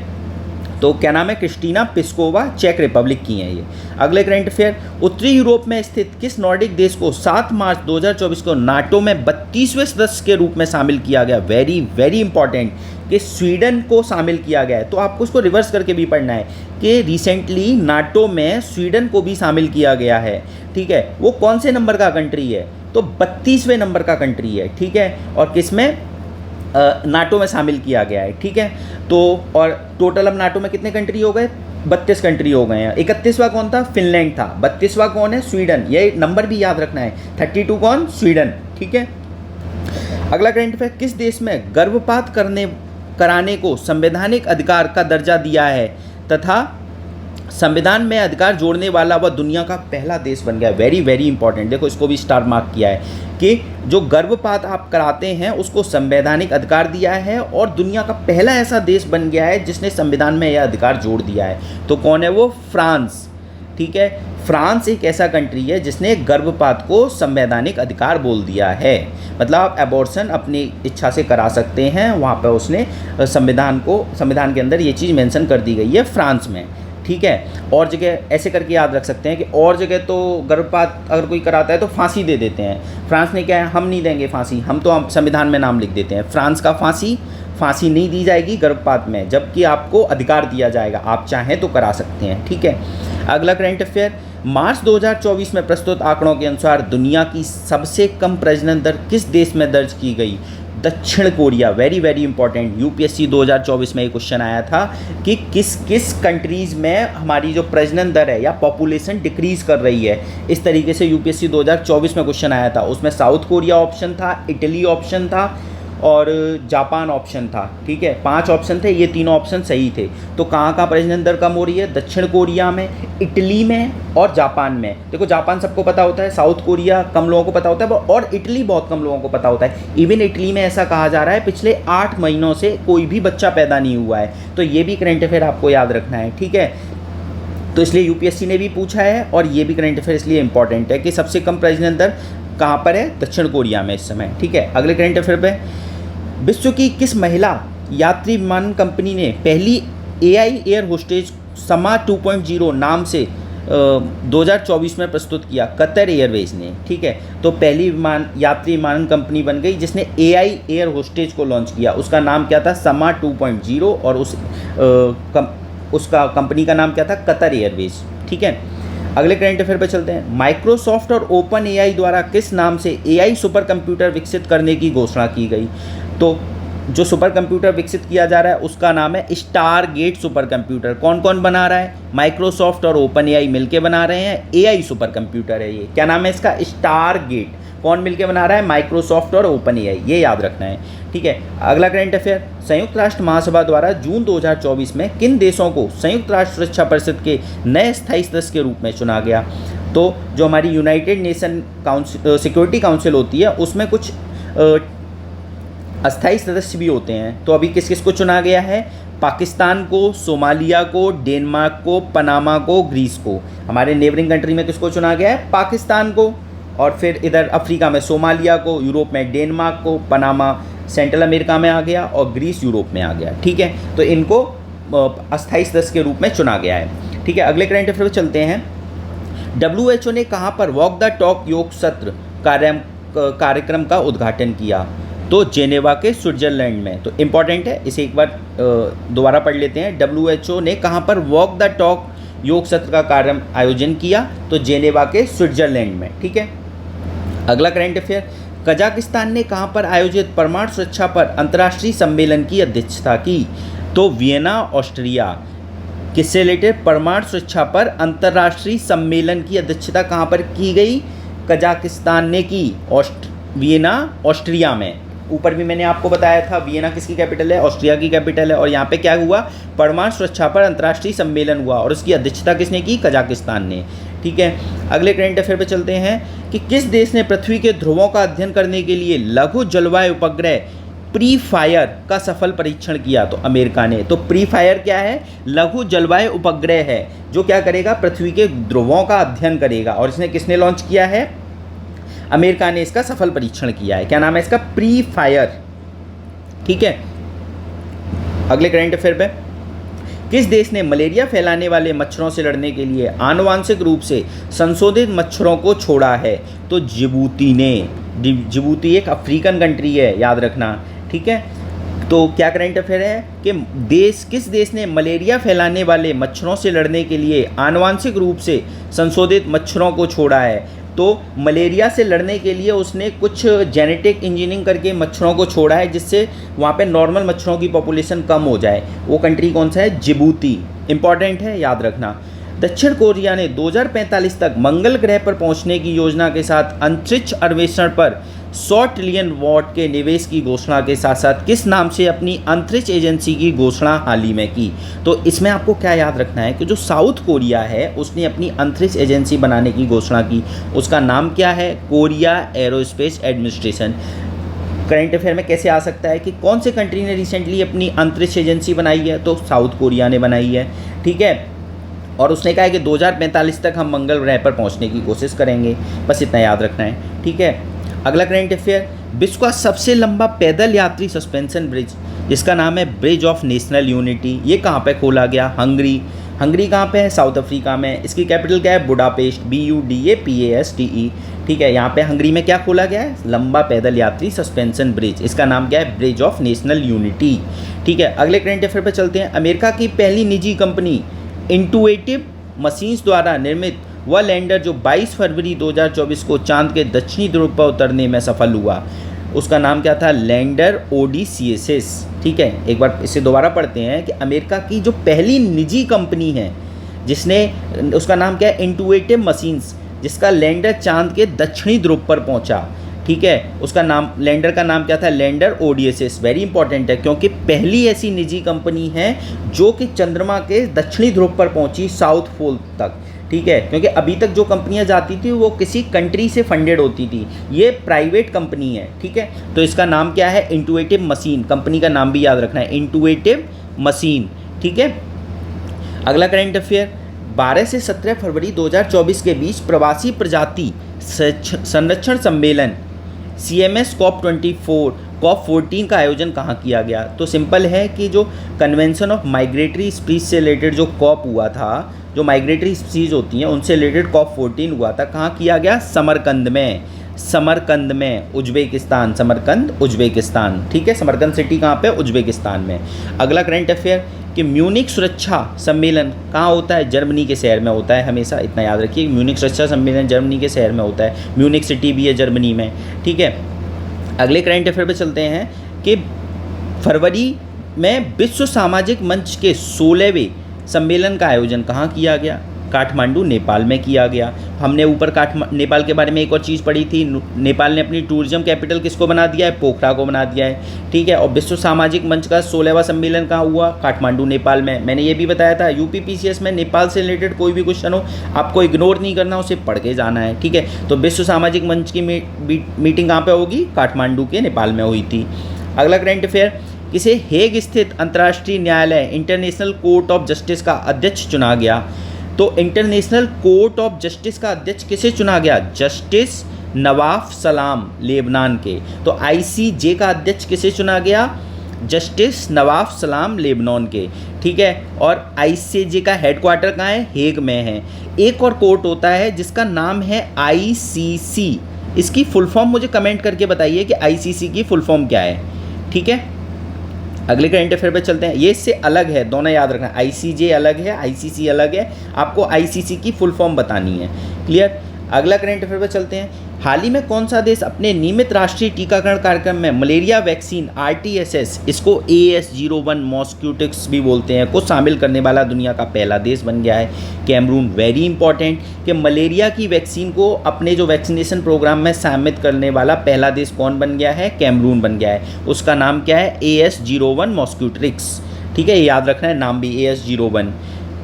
तो क्या नाम है? क्रिस्टीना पिस्कोवा, चेक रिपब्लिक की हैं ये। अगले करंट अफेयर, उत्तरी यूरोप में स्थित किस नॉर्डिक देश को 7 मार्च 2024 को नाटो में 32वें सदस्य के रूप में शामिल किया गया? वेरी वेरी इंपॉर्टेंट, कि स्वीडन को शामिल किया गया है। तो आपको इसको रिवर्स करके भी पढ़ना है कि रिसेंटली नाटो में स्वीडन को भी शामिल किया गया है। ठीक है, वो कौन से नंबर का कंट्री है? तो 32वें नंबर का कंट्री है। ठीक है, और किस में? नाटो में शामिल किया गया है। ठीक है, तो और टोटल अब नाटो में कितने कंट्री हो गए? 32 कंट्री हो गए हैं। 31वां कौन था? फिनलैंड था। 32वां कौन है? स्वीडन। ये नंबर भी याद रखना है। 32 कौन? स्वीडन। ठीक है, अगला करंट अफेयर, किस देश में गर्भपात कराने को संवैधानिक अधिकार का दर्जा दिया है तथा संविधान में अधिकार जोड़ने वाला वह दुनिया का पहला देश बन गया? वेरी वेरी इंपॉर्टेंट, देखो इसको भी स्टार मार्क किया है कि जो गर्भपात आप कराते हैं उसको संवैधानिक अधिकार दिया है, और दुनिया का पहला ऐसा देश बन गया है जिसने संविधान में यह अधिकार जोड़ दिया है। तो कौन है वो? फ्रांस। ठीक है, फ्रांस एक ऐसा कंट्री है जिसने गर्भपात को संवैधानिक अधिकार बोल दिया है, मतलब आप एबॉर्शन अपनी इच्छा से करा सकते हैं, वहाँ पर उसने संविधान के अंदर ये चीज़ मेंशन कर दी गई है फ्रांस में। ठीक है, और जगह ऐसे करके याद रख सकते हैं कि और जगह तो गर्भपात अगर कोई कराता है तो फांसी दे देते हैं। फ्रांस ने क्या है? हम नहीं देंगे फांसी, हम तो संविधान में नाम लिख देते हैं। फ्रांस का फांसी नहीं दी जाएगी गर्भपात में, जबकि आपको अधिकार दिया जाएगा, आप चाहें तो करा सकते हैं। ठीक है, अगला करंट अफेयर, मार्च 2024 में प्रस्तुत आंकड़ों के अनुसार दुनिया की सबसे कम प्रजनन दर किस देश में दर्ज की गई? दक्षिण Korea. Very very important, UPSC 2024 में ये क्वेश्चन आया था कि किस किस कंट्रीज़ में हमारी जो प्रजनन दर है या पॉपुलेशन डिक्रीज़ कर रही है। इस तरीके से यूपीएससी 2024 में क्वेश्चन आया था। उसमें साउथ कोरिया ऑप्शन था, इटली ऑप्शन था, और जापान ऑप्शन था। ठीक है, 5 ऑप्शन थे, ये तीनों ऑप्शन सही थे। तो कहाँ कहाँ प्रजनन दर कम हो रही है? दक्षिण कोरिया में, इटली में और जापान में। देखो जापान सबको पता होता है, साउथ कोरिया कम लोगों को पता होता है, और इटली बहुत कम लोगों को पता होता है। इवन इटली में ऐसा कहा जा रहा है पिछले 8 महीनों से कोई भी बच्चा पैदा नहीं हुआ है। तो ये भी करंट अफेयर आपको याद रखना है। ठीक है, तो इसलिए यूपीएससी ने भी पूछा है, और ये भी करंट अफेयर इसलिए इंपॉर्टेंट है कि सबसे कम प्रजनन दर कहाँ पर है? दक्षिण कोरिया में इस समय। ठीक है, अगले करंट अफेयर पे, विश्व की किस महिला यात्री विमान कंपनी ने पहली एआई एयर होस्टेज समा 2.0 नाम से 2024 में प्रस्तुत किया? कतर एयरवेज ने। ठीक है, तो पहली यात्री विमान कंपनी बन गई जिसने एआई एयर होस्टेज को लॉन्च किया। उसका नाम क्या था? समा 2.0, और उसका कंपनी का नाम क्या था? Qatar Airways. ठीक है, अगले करंट अफेयर पर चलते हैं। माइक्रोसॉफ्ट और ओपन एआई द्वारा किस नाम से एआई सुपर कंप्यूटर विकसित करने की घोषणा की गई? तो जो सुपर कंप्यूटर विकसित किया जा रहा है उसका नाम है स्टारगेट सुपर कंप्यूटर। कौन कौन बना रहा है? माइक्रोसॉफ्ट और ओपन एआई मिलकर बना रहे हैं, एआई सुपर कंप्यूटर है ये। क्या नाम है इसका? स्टारगेट। कौन मिलकर बना रहा है? माइक्रोसॉफ्ट और ओपन एआई, ये याद रखना है, ठीक है। अगला करंट अफेयर, संयुक्त राष्ट्र महासभा द्वारा जून 2024 में किन देशों को संयुक्त राष्ट्र सुरक्षा परिषद के नए स्थायी सदस्य के रूप में चुना गया? तो जो हमारी यूनाइटेड नेशन सिक्योरिटी काउंसिल होती है उसमें कुछ अस्थायी सदस्य भी होते हैं। तो अभी किस किस को चुना गया है? पाकिस्तान को, सोमालिया को, डेनमार्क को, पनामा को, ग्रीस को। हमारे नेबरिंग कंट्री में किसको चुना गया है? पाकिस्तान को। और फिर इधर अफ्रीका में सोमालिया को, यूरोप में डेनमार्क को, पनामा सेंट्रल अमेरिका में आ गया और ग्रीस यूरोप में आ गया, ठीक है। तो इनको अस्थायी सदस्य के रूप में चुना गया है, ठीक है। अगले करंट अफेयर पर चलते हैं। WHO ने कहाँ पर वॉक द टॉक योग सत्र कार्यक्रम का उद्घाटन किया? तो जेनेवा के स्विट्जरलैंड में। तो इम्पॉर्टेंट है, इसे एक बार दोबारा पढ़ लेते हैं। WHO ने कहाँ पर वॉक द टॉक योग सत्र का कार्यक्रम आयोजन किया? तो जेनेवा के स्विट्जरलैंड में, ठीक है। अगला करंट अफेयर, कजाकिस्तान ने कहाँ पर आयोजित परमाणु सुरक्षा पर अंतर्राष्ट्रीय सम्मेलन की अध्यक्षता की? तो वियना, ऑस्ट्रिया। किससे रिलेटेड? परमाणु सुरक्षा पर अंतर्राष्ट्रीय सम्मेलन की अध्यक्षता कहाँ पर की गई? कजाकिस्तान ने की, वियना, ऑस्ट्रिया में। ऊपर भी मैंने आपको बताया था वियना किसकी कैपिटल है? ऑस्ट्रिया की कैपिटल है। और यहाँ पे क्या हुआ? परमाणु सुरक्षा पर अंतर्राष्ट्रीय सम्मेलन हुआ और उसकी अध्यक्षता किसने की? कजाकिस्तान ने, ठीक है। अगले करंट अफेयर पे चलते हैं कि किस देश ने पृथ्वी के ध्रुवों का अध्ययन करने के लिए लघु जलवायु उपग्रह प्री फायर का सफल परीक्षण किया? तो अमेरिका ने। तो प्री फायर क्या है? लघु जलवायु उपग्रह है जो क्या करेगा? पृथ्वी के ध्रुवों का अध्ययन करेगा। और इसने किसने लॉन्च किया है? अमेरिका ने इसका सफल परीक्षण किया है। क्या नाम है इसका? प्री फायर, ठीक है। अगले करंट अफेयर पे, किस देश ने मलेरिया फैलाने वाले मच्छरों से लड़ने के लिए आनुवांशिक रूप से संशोधित मच्छरों को छोड़ा है? तो जिबूती ने। जिबूती एक अफ्रीकन कंट्री है, याद रखना, ठीक है। तो क्या करंट अफेयर है कि किस देश ने मलेरिया फैलाने वाले मच्छरों से लड़ने के लिए आनुवांशिक रूप से संशोधित मच्छरों को छोड़ा है? तो मलेरिया से लड़ने के लिए उसने कुछ जेनेटिक इंजीनियरिंग करके मच्छरों को छोड़ा है जिससे वहाँ पे नॉर्मल मच्छरों की पॉपुलेशन कम हो जाए। वो कंट्री कौन सा है? जिबूती। इंपॉर्टेंट है, याद रखना। दक्षिण कोरिया ने 2045 तक मंगल ग्रह पर पहुंचने की योजना के साथ अंतरिक्ष अन्वेषण पर 100 ट्रिलियन वॉट के निवेश की घोषणा के साथ साथ किस नाम से अपनी अंतरिक्ष एजेंसी की घोषणा हाल ही में की? तो इसमें आपको क्या याद रखना है कि जो साउथ कोरिया है उसने अपनी अंतरिक्ष एजेंसी बनाने की घोषणा की। उसका नाम क्या है? Korea aerospace administration. Current affair में कैसे आ सकता है कि कौन से कंट्री ने रिसेंटली अपनी अंतरिक्ष एजेंसी बनाई है? तो साउथ कोरिया ने बनाई है, ठीक है। और उसने कहा है कि 2045 तक हम मंगल ग्रह पर पहुंचने की कोशिश करेंगे। बस इतना याद रखना है, ठीक है। अगला करंट अफेयर, विश्व का सबसे लंबा पैदल यात्री सस्पेंशन ब्रिज जिसका नाम है ब्रिज ऑफ नेशनल यूनिटी, ये कहाँ पे खोला गया? हंगरी। हंगरी कहाँ पे है? साउथ अफ्रीका में। इसकी कैपिटल क्या है? बुडापेस्ट, BUDAPASTE, ठीक है। यहाँ पे हंगरी में क्या खोला गया है? लंबा पैदल यात्री सस्पेंशन ब्रिज। इसका नाम क्या है? ब्रिज ऑफ नेशनल यूनिटी, ठीक है। अगले करंट अफेयर पर चलते हैं। अमेरिका की पहली निजी कंपनी इंटुएटिव मशीन्स द्वारा निर्मित वह लैंडर जो 22 फरवरी 2024 को चांद के दक्षिणी ध्रुव पर उतरने में सफल हुआ, उसका नाम क्या था? लैंडर ODCSS, ठीक है। एक बार इसे दोबारा पढ़ते हैं कि अमेरिका की जो पहली निजी कंपनी है जिसने, उसका नाम क्या है? इंटुएटिव मशीन्स, जिसका लैंडर चांद के दक्षिणी ध्रुव पर पहुंचा, ठीक है। उसका नाम, लैंडर का नाम क्या था? Lander ODSS। वेरी इंपॉर्टेंट है क्योंकि पहली ऐसी निजी कंपनी है जो कि चंद्रमा के दक्षिणी ध्रुव पर पहुंची, साउथ पोल तक, ठीक है। क्योंकि अभी तक जो कंपनियां जाती थी वो किसी कंट्री से फंडेड होती थी, ये प्राइवेट कंपनी है, ठीक है। तो इसका नाम क्या है? Intuitive machine. कंपनी का नाम भी याद रखना है, इंटुएटिव मशीन, ठीक है। अगला करंट अफेयर, 12 से 17 फरवरी 2024 के बीच प्रवासी प्रजाति संरक्षण सम्मेलन CMS COP14 का आयोजन कहाँ किया गया? तो सिंपल है कि जो कन्वेंशन ऑफ माइग्रेटरी स्पीसीज से रिलेटेड जो COP हुआ था, जो माइग्रेटरी स्पीसीज होती हैं उनसे रिलेटेड COP14 हुआ था, कहाँ किया गया? समरकंद में, उज्बेकिस्तान। समरकंद, उज्बेकिस्तान, ठीक है। समरकंद सिटी कहाँ पे? उज्बेकिस्तान में। अगला करंट अफेयर कि म्यूनिक सुरक्षा सम्मेलन कहाँ होता है? जर्मनी के शहर में होता है, हमेशा इतना याद रखिए। म्यूनिक सुरक्षा सम्मेलन जर्मनी के शहर में होता है, म्यूनिक सिटी भी है जर्मनी में, ठीक है। अगले करंट अफेयर पे चलते हैं कि फरवरी में विश्व सामाजिक मंच के 16वें सम्मेलन का आयोजन कहाँ किया गया? काठमांडू नेपाल में किया गया। हमने ऊपर नेपाल के बारे में एक और चीज़ पढ़ी थी, नेपाल ने अपनी टूरिज्म कैपिटल किसको बना दिया है, पोखरा को बना दिया है, ठीक है। और विश्व सामाजिक मंच का 16वां सम्मेलन कहाँ हुआ, काठमांडू नेपाल में। मैंने ये भी बताया था यूपीपीसीएस में नेपाल से रिलेटेड कोई भी क्वेश्चन हो आपको इग्नोर नहीं करना, उसे पढ़ के जाना है, ठीक है। तो विश्व सामाजिक मंच की मीटिंग कहाँ पे होगी, काठमांडू के नेपाल में हुई थी। अगला करंट अफेयर, किसे हेग स्थित अंतर्राष्ट्रीय न्यायालय इंटरनेशनल कोर्ट ऑफ जस्टिस का अध्यक्ष चुना गया। तो इंटरनेशनल कोर्ट ऑफ जस्टिस का अध्यक्ष किसे चुना गया, जस्टिस नवाफ सलाम लेबनान के। तो आईसीजे का अध्यक्ष किसे चुना गया, जस्टिस नवाफ सलाम लेबनान के, ठीक है। और आईसीजे का हेडक्वार्टर कहाँ है, हेग में है। एक और कोर्ट होता है जिसका नाम है आईसीसी, इसकी फुल फॉर्म मुझे कमेंट करके बताइए कि आईसीसी की फुल फॉर्म क्या है, ठीक है। अगले करंट अफेयर पे चलते हैं, ये इससे अलग है, दोनों याद रखना, आईसीजे अलग है, आईसीसी अलग है, आपको आईसीसी की फुल फॉर्म बतानी है, क्लियर। अगला करंट अफेयर पे चलते हैं, हाल ही में कौन सा देश अपने नियमित राष्ट्रीय टीकाकरण कार्यक्रम में मलेरिया वैक्सीन आरटीएसएस, इसको AS01 मॉस्क्यूटिक्स भी बोलते हैं, को शामिल करने वाला दुनिया का पहला देश बन गया है, कैमरून। वेरी इंपॉर्टेंट कि मलेरिया की वैक्सीन को अपने जो वैक्सीनेशन प्रोग्राम में शामिल करने वाला पहला देश कौन बन गया है, कैमरून बन गया है। उसका नाम क्या है, AS01 मॉस्क्यूटिक्स, ठीक है, याद रखना है नाम भी AS01।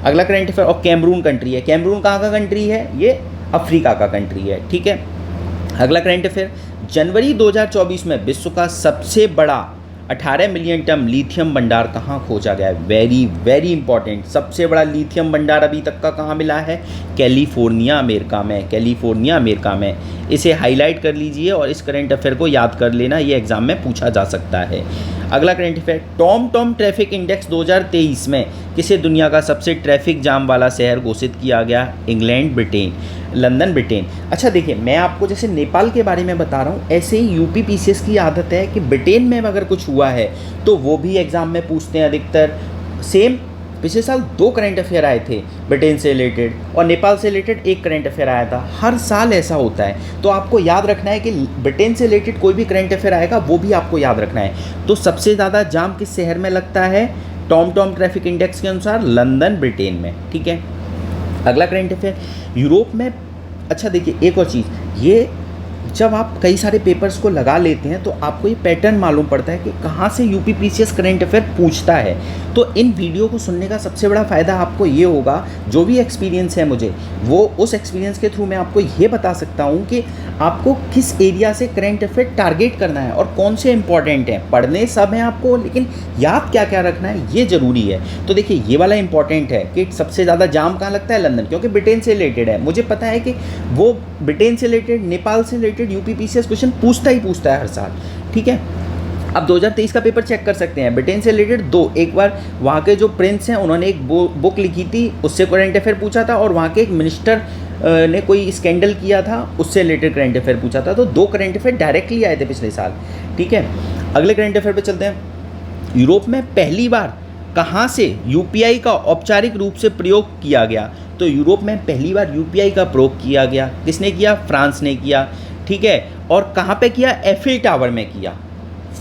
अगला करंट अफेयर, और कैमरून कंट्री है, कैमरून कहाँ का कंट्री है, ये अफ्रीका का कंट्री है, ठीक है। अगला करंट अफेयर, जनवरी 2024 में विश्व का सबसे बड़ा 18 मिलियन टन लिथियम भंडार कहाँ खोजा गया है। वेरी वेरी इंपॉर्टेंट, सबसे बड़ा लिथियम भंडार अभी तक का कहाँ मिला है, कैलिफोर्निया अमेरिका में, कैलिफोर्निया अमेरिका में। इसे हाईलाइट कर लीजिए और इस करंट अफेयर को याद कर लेना, ये एग्जाम में पूछा जा सकता है। अगला current affair, Tom traffic index 2023 में किसे दुनिया का सबसे ट्रैफिक जाम वाला शहर घोषित किया गया, इंग्लैंड, ब्रिटेन, लंदन, ब्रिटेन। अच्छा देखिए, मैं आपको जैसे नेपाल के बारे में बता रहा हूँ, ऐसे ही यूपीपीसीएस की आदत है कि ब्रिटेन में अगर कुछ हुआ है तो वो भी एग्ज़ाम में पूछते हैं अधिकतर। सेम पिछले साल 2 करंट अफेयर आए थे ब्रिटेन से रिलेटेड, और नेपाल से रिलेटेड 1 करंट अफेयर आया था। हर साल ऐसा होता है, तो आपको याद रखना है कि ब्रिटेन से रिलेटेड कोई भी करंट अफेयर आएगा वो भी आपको याद रखना है। तो सबसे ज़्यादा जाम किस शहर में लगता है, टॉम ट्रैफिक इंडेक्स के अनुसार लंदन, ब्रिटेन में, ठीक है। अगला करंट अफेयर, यूरोप में, अच्छा देखिए एक और चीज़, ये जब आप कई सारे पेपर्स को लगा लेते हैं तो आपको ये पैटर्न मालूम पड़ता है कि कहाँ से यूपीपीसीएस करंट अफेयर पूछता है। तो इन वीडियो को सुनने का सबसे बड़ा फ़ायदा आपको ये होगा, जो भी एक्सपीरियंस है मुझे, वो उस एक्सपीरियंस के थ्रू मैं आपको ये बता सकता हूँ कि आपको किस एरिया से करंट अफेयर टारगेट करना है और कौन से इंपॉर्टेंट हैं। पढ़ने सब हैं आपको, लेकिन याद क्या क्या रखना है ये ज़रूरी है। तो देखिए ये वाला इंपॉर्टेंट है कि सबसे ज़्यादा जाम कहाँ लगता है, लंदन, क्योंकि ब्रिटेन से रिलेटेड है। मुझे पता है कि वो ब्रिटेन से रिलेटेड, नेपाल से रिलेटेड यूपीपीसीएस क्वेश्चन पूछता है हर साल, ठीक है। अब 2023 का पेपर चेक कर सकते हैं, ब्रिटेन से रिलेटेड 2, एक बार वहाँ के जो प्रिंस हैं उन्होंने एक बुक लिखी थी, उससे करंट अफेयर पूछा था, और वहाँ के एक मिनिस्टर ने कोई स्कैंडल किया था, उससे रिलेटेड करंट अफेयर पूछा था। तो 2 करंट अफेयर डायरेक्टली आए थे पिछले साल, ठीक है। अगले करंट अफेयर पे चलते हैं, यूरोप में पहली बार कहाँ से यूपीआई का औपचारिक रूप से प्रयोग किया गया। तो यूरोप में पहली बार यूपीआई का प्रयोग किया गया, किसने किया, फ्रांस ने किया, ठीक है। और कहाँ पे किया, एफिल टावर में किया,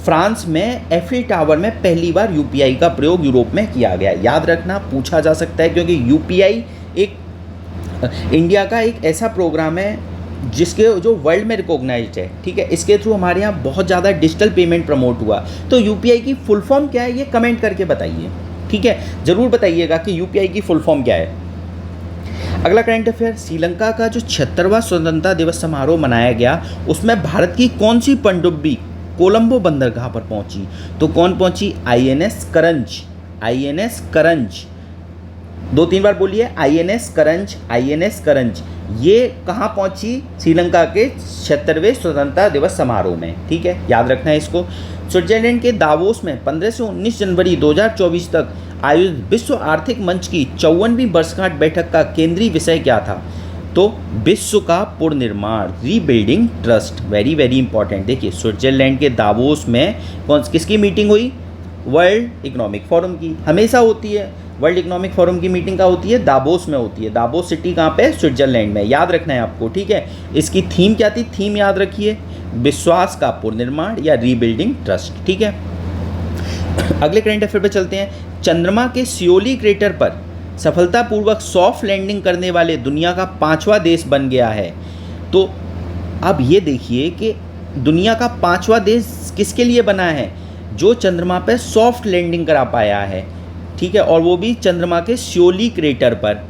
फ्रांस में एफिल टावर में पहली बार यूपीआई का प्रयोग यूरोप में किया गया। याद रखना, पूछा जा सकता है, क्योंकि यूपीआई एक इंडिया का एक ऐसा प्रोग्राम है जिसके जो वर्ल्ड में रिकॉग्नाइज्ड है, ठीक है। इसके थ्रू हमारे यहाँ बहुत ज़्यादा डिजिटल पेमेंट प्रमोट हुआ। तो यूपीआई की फुल फॉर्म क्या है ये कमेंट करके बताइए, ठीक है, ज़रूर बताइएगा कि यूपीआई की फुल फॉर्म क्या है। अगला करंट अफेयर, श्रीलंका का जो 76वां स्वतंत्रता दिवस समारोह मनाया गया, उसमें भारत की कौन सी पनडुब्बी कोलंबो बंदरगाह पर पहुंची। तो कौन पहुंची, INS करंज, INS करंज, 2-3 बार बोलिए, INS करंज, INS करंज। ये कहाँ पहुंची, श्रीलंका के 76वें स्वतंत्रता दिवस समारोह में, ठीक है, याद रखना है इसको। स्विट्जरलैंड के दावोस में 15 से 19 जनवरी 2024 तक आयोजित विश्व आर्थिक मंच की 54वीं वर्षगांठ बैठक का केंद्रीय विषय क्या था। तो विश्व का पुनर्निर्माण, rebuilding trust, very very important. देखिए स्विट्जरलैंड के दावोस में किसकी मीटिंग हुई, वर्ल्ड इकोनॉमिक फोरम की, हमेशा होती है वर्ल्ड इकोनॉमिक फोरम की मीटिंग, का होती है दावोस में होती है। दावोस सिटी कहाँ पे, स्विट्जरलैंड में, याद रखना है आपको, ठीक है। इसकी थीम क्या थी, थीम याद रखिए, विश्वास का पुनर्निर्माण या रीबिल्डिंग ट्रस्ट, ठीक है। अगले करंट अफेयर पे चलते हैं, चंद्रमा के सियोली क्रेटर पर सफलतापूर्वक सॉफ्ट लैंडिंग करने वाले दुनिया का 5वां देश बन गया है। तो अब ये देखिए कि दुनिया का 5वां देश किसके लिए बना है, जो चंद्रमा पे सॉफ्ट लैंडिंग करा पाया है, ठीक है, और वो भी चंद्रमा के श्योली क्रेटर पर।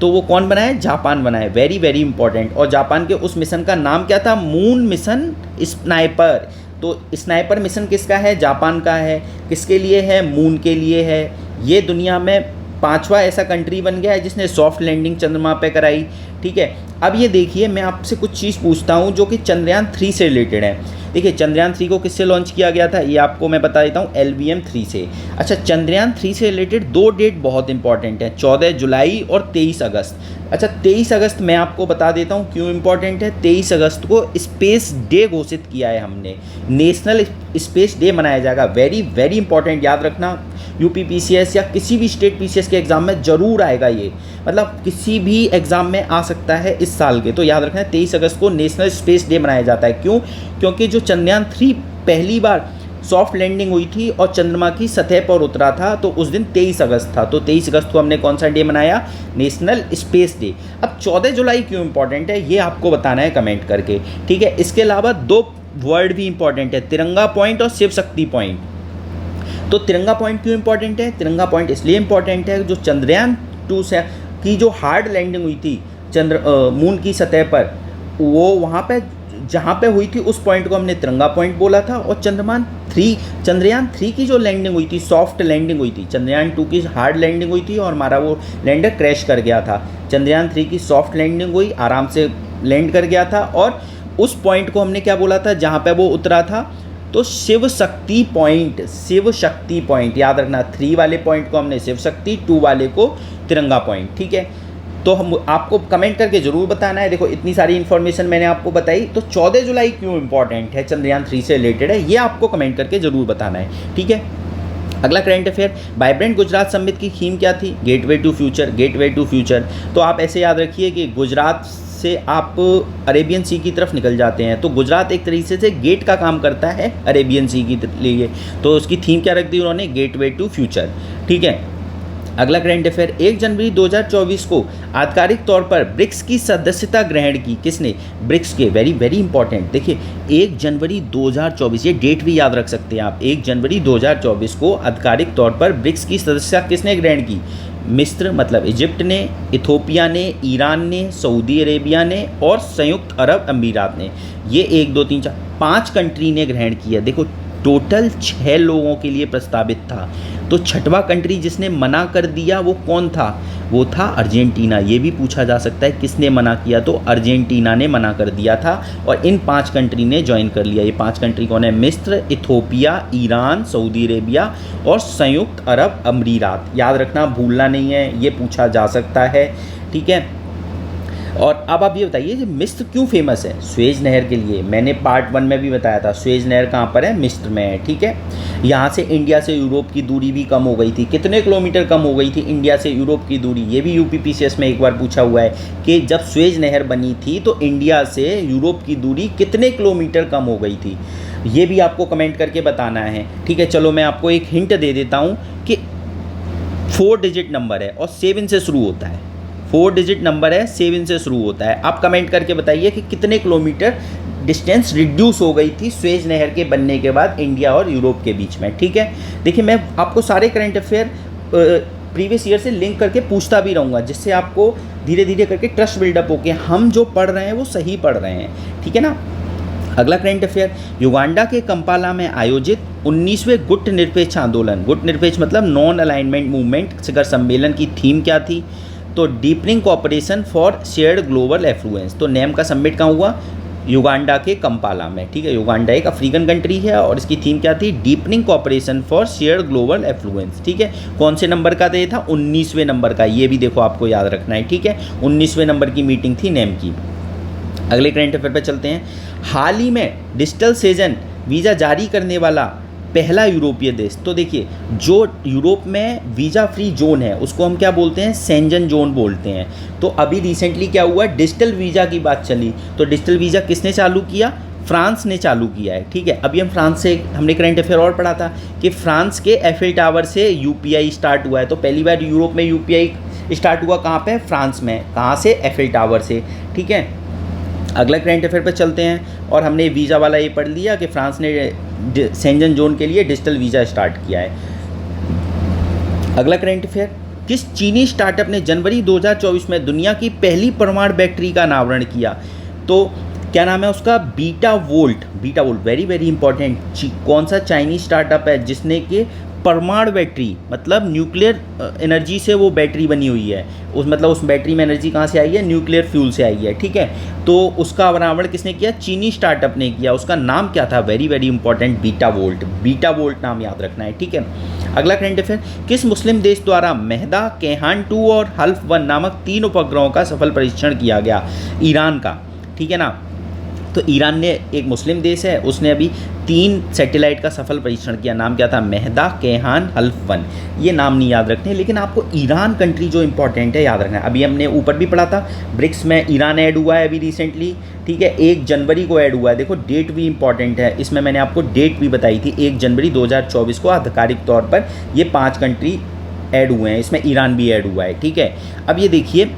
तो वो कौन बना है, जापान बना है, वेरी वेरी इंपॉर्टेंट। और जापान के उस मिशन का नाम क्या था, मून मिशन स्नाइपर। तो स्नाइपर मिशन किसका है, जापान का है। किसके लिए है, मून के लिए है। ये दुनिया में 5वां ऐसा कंट्री बन गया है जिसने सॉफ्ट लैंडिंग चंद्रमा पे कराई, ठीक है। अब ये देखिए, मैं आपसे कुछ चीज़ पूछता हूँ जो कि चंद्रयान 3 से रिलेटेड है। देखिए, चंद्रयान 3 को किससे लॉन्च किया गया था, ये आपको मैं बता देता हूँ, LVM 3 से। अच्छा, चंद्रयान 3 से रिलेटेड 2 डेट बहुत इंपॉर्टेंट है, 14 जुलाई और 23 अगस्त। अच्छा, 23 अगस्त मैं आपको बता देता हूँ क्यों इंपॉर्टेंट है। 23 अगस्त को स्पेस डे घोषित किया है हमने, नेशनल स्पेस डे मनाया जाएगा। वेरी वेरी इंपॉर्टेंट, याद रखना। UPPCS या किसी भी स्टेट PCS के एग्ज़ाम में ज़रूर आएगा ये, मतलब किसी भी एग्ज़ाम में आ सकता है इस साल के। तो याद रखना, 23 अगस्त को नेशनल स्पेस डे मनाया जाता है। क्यों, क्योंकि जो चंद्रयान 3 पहली बार सॉफ्ट लैंडिंग हुई थी और चंद्रमा की सतह पर उतरा था, तो उस दिन 23 अगस्त था। तो 23 अगस्त को हमने कौन सा डे मनाया, नेशनल स्पेस डे। अब 14 जुलाई क्यों इंपॉर्टेंट है, ये आपको बताना है कमेंट करके, ठीक है। इसके अलावा 2 वर्ड भी इंपॉर्टेंट है, तिरंगा पॉइंट और शिव शक्ति पॉइंट। तो तिरंगा पॉइंट क्यों इंपॉर्टेंट है, तिरंगा पॉइंट इसलिए इंपॉर्टेंट है, जो चंद्रयान 2 से की जो हार्ड लैंडिंग हुई थी मून की सतह पर, वो वहाँ पे जहाँ पे हुई थी उस पॉइंट को हमने तिरंगा पॉइंट बोला था। और चंद्रयान 3 की जो लैंडिंग हुई थी, सॉफ्ट लैंडिंग हुई थी, चंद्रयान 2 की हार्ड लैंडिंग हुई थी और हमारा वो लैंडर क्रैश कर गया था। चंद्रयान 3 की सॉफ्ट लैंडिंग हुई, आराम से लैंड कर गया था, और उस पॉइंट को हमने क्या बोला था जहाँ पे वो उतरा था, तो शिव शक्ति पॉइंट, शिव शक्ति पॉइंट याद रखना। 3 वाले पॉइंट को हमने शिव शक्ति, 2 वाले को तिरंगा पॉइंट, ठीक है। तो हम आपको कमेंट करके ज़रूर बताना है। देखो, इतनी सारी इन्फॉर्मेशन मैंने आपको बताई, तो 14 जुलाई क्यों इंपॉर्टेंट है, चंद्रयान 3 से रिलेटेड है, ये आपको कमेंट करके ज़रूर बताना है, ठीक है। अगला current affair, vibrant Gujarat summit की थीम क्या थी, gateway to future, gateway to future. तो आप ऐसे याद रखिए कि गुजरात से आप अरेबियन सी की तरफ निकल जाते हैं, तो गुजरात एक तरीके से गेट का काम करता है अरेबियन सी के लिए। तो उसकी थीम क्या रख दी उन्होंने, गेटवे टू फ्यूचर, ठीक है। अगला करंट अफेयर, 1 जनवरी 2024 को आधिकारिक तौर पर ब्रिक्स की सदस्यता ग्रहण की किसने, ब्रिक्स के, वेरी वेरी इंपॉर्टेंट। देखिए, 1 जनवरी 2024, ये डेट भी याद रख सकते हैं आप। 1 जनवरी 2024 को आधिकारिक तौर पर ब्रिक्स की सदस्यता किसने ग्रहण की, मिस्र मतलब इजिप्ट ने, इथोपिया ने, ईरान ने, सऊदी अरेबिया ने और संयुक्त अरब अमीरात ने। ये 1 2 3 4 5 कंट्री ने ग्रहण किया। देखो, टोटल 6 लोगों के लिए प्रस्तावित था, तो 6वां कंट्री जिसने मना कर दिया वो कौन था, वो था अर्जेंटीना। ये भी पूछा जा सकता है किसने मना किया, तो अर्जेंटीना ने मना कर दिया था और इन 5 कंट्री ने ज्वाइन कर लिया। ये 5 कंट्री कौन है, मिस्र, इथोपिया, ईरान, सऊदी अरेबिया और संयुक्त अरब अमीरात। याद रखना, भूलना नहीं है, ये पूछा जा सकता है, ठीक है। और अब आप ये बताइए कि मिस्र क्यों फेमस है, स्वेज नहर के लिए। मैंने पार्ट 1 में भी बताया था, स्वेज नहर कहाँ पर है, मिस्र में है, ठीक है। यहाँ से इंडिया से यूरोप की दूरी भी कम हो गई थी। कितने किलोमीटर कम हो गई थी इंडिया से यूरोप की दूरी, ये भी UPPCS में एक बार पूछा हुआ है कि जब स्वेज नहर बनी थी तो इंडिया से यूरोप की दूरी कितने किलोमीटर कम हो गई थी, ये भी आपको कमेंट करके बताना है, ठीक है। चलो, मैं आपको एक हिंट दे देता हूँ कि 4 डिजिट नंबर है और 7 से शुरू होता है। 4 डिजिट नंबर है, 7 से शुरू होता है। आप कमेंट करके बताइए कि कितने किलोमीटर डिस्टेंस रिड्यूस हो गई थी स्वेज नहर के बनने के बाद इंडिया और यूरोप के बीच में, ठीक है। देखिए, मैं आपको सारे करंट अफेयर प्रीवियस ईयर से लिंक करके पूछता भी रहूँगा, जिससे आपको धीरे धीरे करके ट्रस्ट बिल्डअप हो के हम जो पढ़ रहे हैं वो सही पढ़ रहे हैं, ठीक है ना। अगला करंट अफेयर, युगांडा के कंपाला में आयोजित 19वें गुट निरपेक्ष आंदोलन, गुट निरपेक्ष मतलब नॉन अलाइनमेंट मूवमेंट शिखर सम्मेलन की थीम क्या थी, तो deepening cooperation for shared global affluence. तो नेम का समिट कहाँ हुआ, युगांडा के कंपाला में, ठीक है। युगांडा एक अफ्रीकन कंट्री है और इसकी थीम क्या थी, deepening cooperation for shared global affluence, ठीक है। कौन से नंबर का ये था, 19वें नंबर का, ये भी देखो आपको याद रखना है, ठीक है। 19वें नंबर की मीटिंग थी नेम की। अगले करंट अफेयर पे चलते हैं। हाल ही में डिजिटल सेजन वीज़ा जारी करने वाला पहला यूरोपीय देश। तो देखिए, जो यूरोप में वीज़ा फ्री जोन है उसको हम क्या बोलते हैं, सेंजन जोन बोलते हैं। तो अभी रिसेंटली क्या हुआ, डिजिटल वीज़ा की बात चली, तो डिजिटल वीज़ा किसने चालू किया, फ्रांस ने चालू किया है, ठीक है। अभी हम फ्रांस से, हमने करंट अफेयर और पढ़ा था कि फ्रांस के एफिल टावर से UPI स्टार्ट हुआ है। तो पहली बार यूरोप में UPI स्टार्ट हुआ कहाँ पे, फ्रांस में। कहाँ से, एफिल टावर से। ठीक है, अगला करंट अफेयर पे चलते हैं। और हमने वीज़ा वाला ये पढ़ लिया कि फ्रांस ने शेंजन जोन के लिए डिजिटल वीज़ा स्टार्ट किया है। अगला करंट अफेयर, किस चीनी स्टार्टअप ने जनवरी 2024 में दुनिया की पहली परमाणु बैटरी का अनावरण किया? तो क्या नाम है उसका, beta volt. Beta volt very very important. कौन सा चाइनीज स्टार्टअप है जिसने कि परमाणु बैटरी, मतलब न्यूक्लियर एनर्जी से वो बैटरी बनी हुई है, उस बैटरी में एनर्जी कहाँ से आई है, न्यूक्लियर फ्यूल से आई है। ठीक है, तो उसका अनावरण किसने किया, चीनी स्टार्टअप ने किया। उसका नाम क्या था, very very important, beta volt. Beta volt नाम याद रखना है। ठीक है, अगला करंट अफेयर, किस मुस्लिम देश द्वारा मेहदा, केहान 2 और हल्फ 1 नामक 3 उपग्रहों का सफल परीक्षण किया गया? ईरान का। ठीक है ना, तो ईरान ने, एक मुस्लिम देश है, उसने अभी 3 सैटेलाइट का सफल परीक्षण किया। नाम क्या था, मेहदा, केहान, हल्फ 1। ये नाम नहीं याद रखने, लेकिन आपको ईरान कंट्री जो इंपॉर्टेंट है याद रखना है। अभी हमने ऊपर भी पढ़ा था, ब्रिक्स में ईरान ऐड हुआ है अभी रिसेंटली। ठीक है, 1 जनवरी को ऐड हुआ है। देखो डेट भी इंपॉर्टेंट है, इसमें मैंने आपको डेट भी बताई थी, 1 जनवरी 2024 को आधिकारिक तौर पर ये 5 कंट्री ऐड हुए हैं, इसमें ईरान भी ऐड हुआ है। ठीक है, अब ये देखिए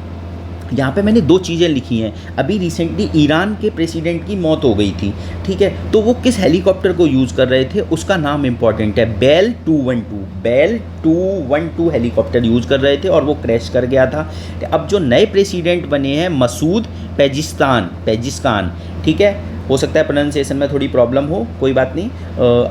यहाँ पे मैंने 2 चीज़ें लिखी हैं। अभी रिसेंटली ईरान के प्रेसिडेंट की मौत हो गई थी। ठीक है, तो वो किस हेलीकॉप्टर को यूज़ कर रहे थे, उसका नाम इंपॉर्टेंट है, बेल 212। बेल 212 हेलीकॉप्टर यूज़ कर रहे थे और वो क्रैश कर गया था। अब जो नए प्रेसिडेंट बने हैं, मसूद पेजिस्कान। ठीक है, हो सकता है प्रोनाउंसिएशन में थोड़ी प्रॉब्लम हो, कोई बात नहीं,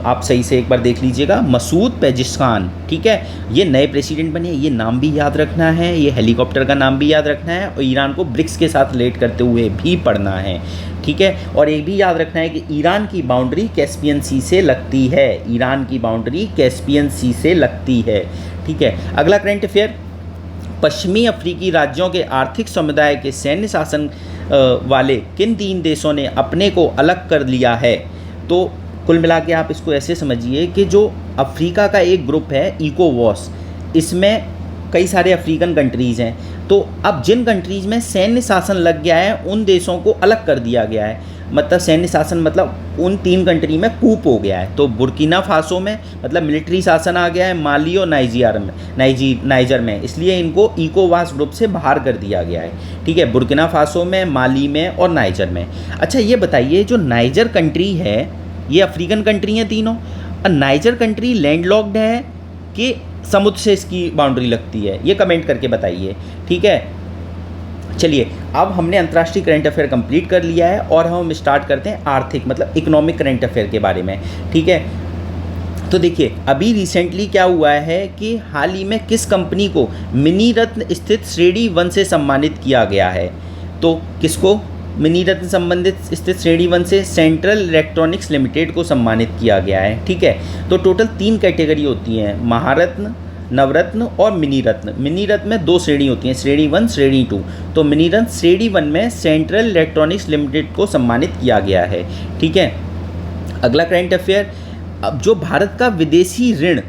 आप सही से एक बार देख लीजिएगा, मसूद पेजिस्कान। ठीक है, ये नए प्रेसिडेंट बने, ये नाम भी याद रखना है, ये हेलीकॉप्टर का नाम भी याद रखना है, और ईरान को ब्रिक्स के साथ रिलेट करते हुए भी पढ़ना है। ठीक है, और एक भी याद रखना है कि ईरान की बाउंड्री कैस्पियन सी से लगती है। ईरान की बाउंड्री कैस्पियन सी से लगती है। ठीक है, अगला करंट अफेयर, पश्चिमी अफ्रीकी राज्यों के आर्थिक समुदाय के सैन्य शासन वाले किन 3 देशों ने अपने को अलग कर लिया है? तो कुल मिला के आप इसको ऐसे समझिए कि जो अफ्रीका का एक ग्रुप है, इकोवॉस, इसमें कई सारे अफ्रीकन कंट्रीज़ हैं। तो अब जिन कंट्रीज़ में सैन्य शासन लग गया है, उन देशों को अलग कर दिया गया है। मतलब सैन्य शासन मतलब उन 3 कंट्री में कूप हो गया है। तो बुर्किना फासो में मतलब मिलिट्री शासन आ गया है, माली और नाइजर में, इसलिए इनको इकोवास ग्रुप से बाहर कर दिया गया है। ठीक है, बुर्किना फासो में, माली में और नाइजर में। अच्छा ये बताइए, जो नाइजर कंट्री है, ये अफ्रीकन कंट्री हैं तीनों, और नाइजर कंट्री लैंडलॉक्ड है कि समुद्र से इसकी बाउंड्री लगती है? ये कमेंट करके बताइए। ठीक है, चलिए अब हमने अंतर्राष्ट्रीय करंट अफेयर कंप्लीट कर लिया है और हम स्टार्ट करते हैं आर्थिक मतलब इकोनॉमिक करंट अफेयर के बारे में। ठीक है, तो देखिए अभी रिसेंटली क्या हुआ है कि हाल ही में किस कंपनी को मिनी रत्न स्थित श्रेणी 1 से सम्मानित किया गया है? तो किसको मिनी रत्न संबंधित स्थित श्रेणी 1 से सेंट्रल इलेक्ट्रॉनिक्स लिमिटेड को सम्मानित किया गया है। ठीक है, तो टोटल 3 कैटेगरी होती हैं, महारत्न, नवरत्न और मिनी रत्न। मिनी रत्न में 2 श्रेणी होती हैं, श्रेणी 1, श्रेणी 2। तो मिनी रत्न श्रेणी 1 में सेंट्रल इलेक्ट्रॉनिक्स लिमिटेड को सम्मानित किया गया है। ठीक है, अगला करंट अफेयर, अब जो भारत का विदेशी ऋण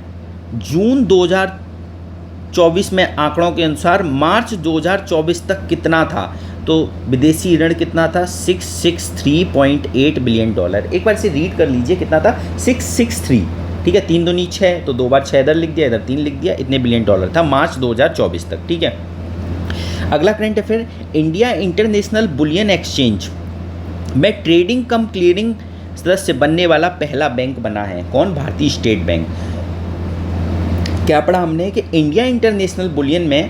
जून 2024 में आंकड़ों के अनुसार मार्च 2024 तक कितना था? तो विदेशी ऋण कितना था? $663.8 बिलियन। एक बार इसे रीड कर लीजिए, कितना था? 663। ठीक है, 3 दूनी 6, तो 2 बार 6 इधर लिख दिया, इधर 3 लिख दिया, इतने बिलियन डॉलर था मार्च 2024 तक। ठीक है, अगला current affair, India international bullion exchange में ट्रेडिंग कम क्लियरिंग सदस्य बनने वाला पहला बैंक बना है। कौन? भारतीय स्टेट बैंक। क्या पढ़ा हमने कि इंडिया इंटरनेशनल बुलियन में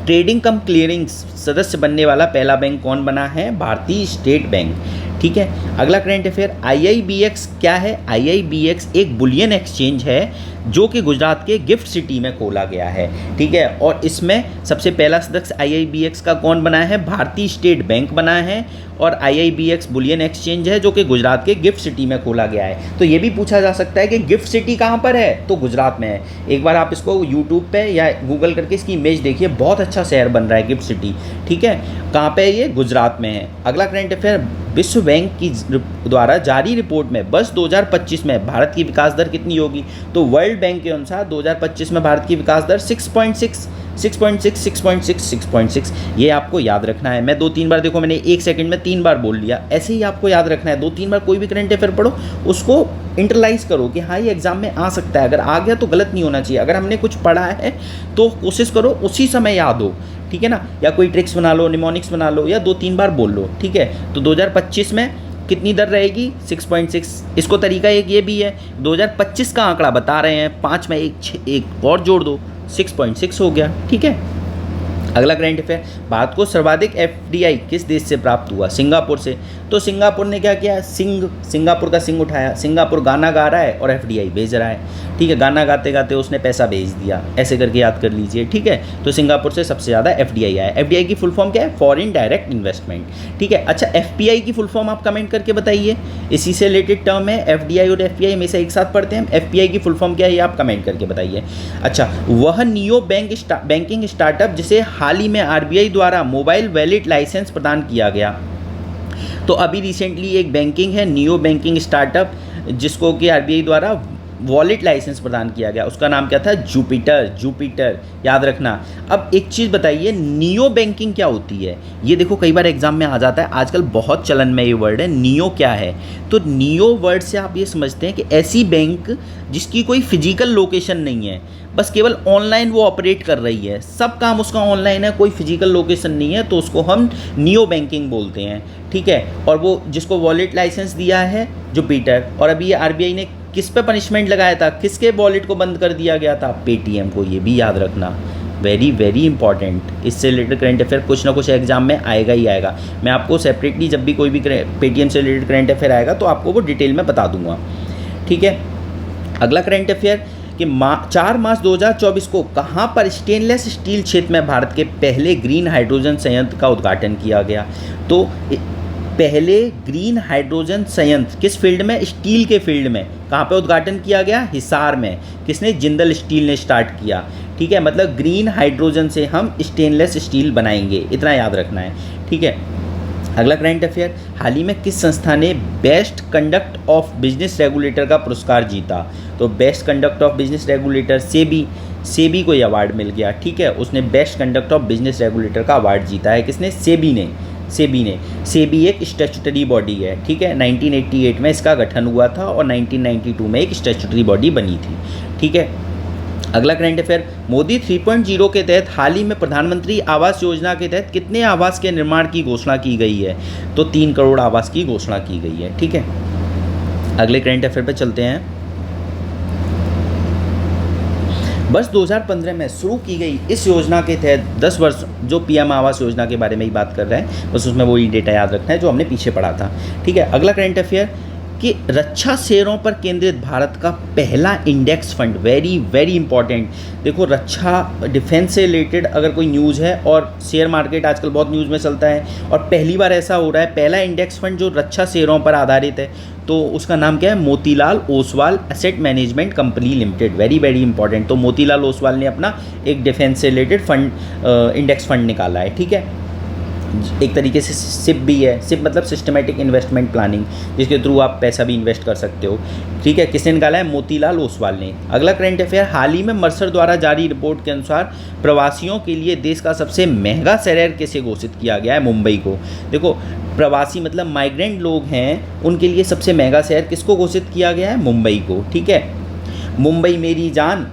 ट्रेडिंग कम क्लियरिंग सदस्य बनने वाला पहला बैंक कौन बना है? भारतीय स्टेट बैंक। ठीक है, अगला करंट अफेयर, IIBX क्या है? IIBX एक बुलियन एक्सचेंज है जो कि गुजरात के गिफ्ट सिटी में खोला गया है। ठीक है, और इसमें सबसे पहला सदस्य IIBX का कौन बना है? भारतीय स्टेट बैंक बना है, और IIBX बुलियन एक्सचेंज है जो कि गुजरात के गिफ्ट सिटी में खोला गया है। तो ये भी पूछा जा सकता है कि गिफ्ट सिटी कहाँ पर है? तो गुजरात में है। एक बार आप इसको यूट्यूब पे या गूगल करके इसकी इमेज देखिए, बहुत अच्छा शहर बन रहा है गिफ्ट सिटी। ठीक है, कहाँ पे है ये? गुजरात में है। अगला करंट अफेयर, विश्व बैंक की द्वारा जारी रिपोर्ट में वर्ष 2025 में भारत की विकास दर कितनी होगी? तो वर्ल्ड बैंक के अनुसार 2025 में भारत की विकास दर 6.6। ये आपको याद रखना है। मैं 2-3 बार, देखो मैंने 1 सेकंड में 3 बार बोल लिया, ऐसे ही आपको याद रखना है। 2-3 बार कोई भी करंट अफेयर पढ़ो, उसको इंटरलाइज करो कि हाँ ये एग्ज़ाम में आ सकता है, अगर आ गया तो गलत नहीं होना चाहिए। अगर हमने कुछ पढ़ा है तो कोशिश करो उसी समय याद हो, ठीक है ना, या कोई ट्रिक्स बना लो, निमोनिक्स बना लो, या 2-3 बार बोल लो, ठीक है। तो 2025 में कितनी दर रहेगी? 6.6। इसको तरीका एक ये भी है, 2025 का आंकड़ा बता रहे हैं, 5 में एक और जोड़ दो, 6.6 हो गया, ठीक है। अगला करंट अफेयर, भारत को सर्वाधिक एफडीआई किस देश से प्राप्त हुआ? सिंगापुर से। तो सिंगापुर ने क्या किया? सिंगापुर का सिंग उठाया। सिंगापुर गाना गा रहा है और एफडीआई भेज रहा है, ठीक है। गाना गाते गाते उसने पैसा भेज दिया, ऐसे करके याद कर लीजिए, ठीक है। तो सिंगापुर से सबसे ज़्यादा एफडीआई आया। एफडीआई की फुल फॉर्म क्या है? फॉरेन डायरेक्ट इन्वेस्टमेंट, ठीक है। अच्छा, एफपीआई की फुल फॉर्म आप कमेंट करके बताइए, इसी से रिलेटेड टर्म है। एफडीआई और एफपीआई हमेशा एक साथ पढ़ते हैं। एफपीआई की फुल फॉर्म क्या है ये आप कमेंट करके बताइए। अच्छा, वह नियो बैंकिंग स्टार्टअप जिसे हाल ही में आरबीआई द्वारा मोबाइल वैलेट लाइसेंस प्रदान किया गया। तो अभी रिसेंटली एक बैंकिंग है नियो बैंकिंग स्टार्टअप, जिसको कि आरबीआई द्वारा वॉलेट लाइसेंस प्रदान किया गया, उसका नाम क्या था? जुपिटर, याद रखना। अब एक चीज़ बताइए, नियो बैंकिंग क्या होती है? ये देखो कई बार एग्जाम में आ जाता है, आजकल बहुत चलन में ये वर्ड है। नियो क्या है? तो नियो वर्ड से आप ये समझते हैं कि ऐसी बैंक जिसकी कोई फिजिकल लोकेशन नहीं है, बस केवल ऑनलाइन वो ऑपरेट कर रही है, सब काम उसका ऑनलाइन है, कोई फिजिकल लोकेशन नहीं है, तो उसको हम नियो बैंकिंग बोलते हैं, ठीक है। और वो जिसको वॉलेट लाइसेंस दिया है जुपिटर। और अभी ये आरबीआई ने किस पे पनिशमेंट लगाया था? किसके वॉलेट को बंद कर दिया गया था? पेटीएम को, ये भी याद रखना, वेरी वेरी इंपॉर्टेंट। इससे रिलेटेड करंट अफेयर कुछ ना कुछ एग्जाम में आएगा ही आएगा। मैं आपको सेपरेटली जब भी कोई भी पेटीएम से रिलेटेड करंट अफेयर आएगा तो आपको वो डिटेल में बता दूंगा, ठीक है। अगला करंट अफेयर कि 4 मार्च 2024 को कहाँ पर स्टेनलेस स्टील क्षेत्र में भारत के पहले ग्रीन हाइड्रोजन संयंत्र का उद्घाटन किया गया? तो पहले ग्रीन हाइड्रोजन संयंत्र किस फील्ड में? स्टील के फील्ड में। कहाँ पे उद्घाटन किया गया? हिसार में। किसने? जिंदल स्टील ने स्टार्ट किया, ठीक है। मतलब ग्रीन हाइड्रोजन से हम स्टेनलेस स्टील बनाएंगे, इतना याद रखना है, ठीक है। अगला करंट अफेयर, हाल ही में किस संस्था ने best conduct of business regulator का पुरस्कार जीता? तो best conduct of business regulator SEBI को ये अवार्ड मिल गया, ठीक है। उसने best conduct of business regulator का अवार्ड जीता है। किसने? सेबी एक स्टैट्यूटरी बॉडी है, ठीक है। 1988 में इसका गठन हुआ था और 1992 में एक स्टैट्यूटरी बॉडी बनी थी, ठीक है। अगला करंट अफेयर, मोदी 3.0 के तहत हाल ही में प्रधानमंत्री आवास योजना के तहत कितने आवास के निर्माण की घोषणा की गई है? तो 3 करोड़ आवास की घोषणा की गई है, ठीक है। अगले करंट अफेयर पे चलते हैं। वर्ष 2015 में शुरू की गई इस योजना के तहत 10 वर्ष, जो पीएम आवास योजना के बारे में ही बात कर रहे हैं, बस उसमें वही डेटा याद रखना है जो हमने पीछे पढ़ा था, ठीक है। अगला करंट अफेयर कि रक्षा शेयरों पर केंद्रित भारत का पहला index fund, very very important. देखो, रक्षा डिफेंस से रिलेटेड अगर कोई न्यूज़ है, और शेयर मार्केट आजकल बहुत न्यूज़ में चलता है, और पहली बार ऐसा हो रहा है, पहला इंडेक्स फंड जो रक्षा शेयरों पर आधारित है, तो उसका नाम क्या है? Motilal Oswal asset management company limited, very very important. तो मोतीलाल ओसवाल ने अपना एक डिफेंस से रिलेटेड फंड, इंडेक्स फंड निकाला है, ठीक है। एक तरीके से सिप भी है, सिप मतलब सिस्टमेटिक इन्वेस्टमेंट प्लानिंग, जिसके थ्रू आप पैसा भी इन्वेस्ट कर सकते हो, ठीक है। किसने निकाला है? मोतीलाल ओसवाल ने। अगला करंट अफेयर, हाल ही में मर्सर द्वारा जारी रिपोर्ट के अनुसार प्रवासियों के लिए देश का सबसे महंगा शहर किसे घोषित किया गया है? मुंबई को। देखो, प्रवासी मतलब माइग्रेंट लोग हैं, उनके लिए सबसे महंगा शहर किसको घोषित किया गया है? मुंबई को, ठीक है। मुंबई मेरी जान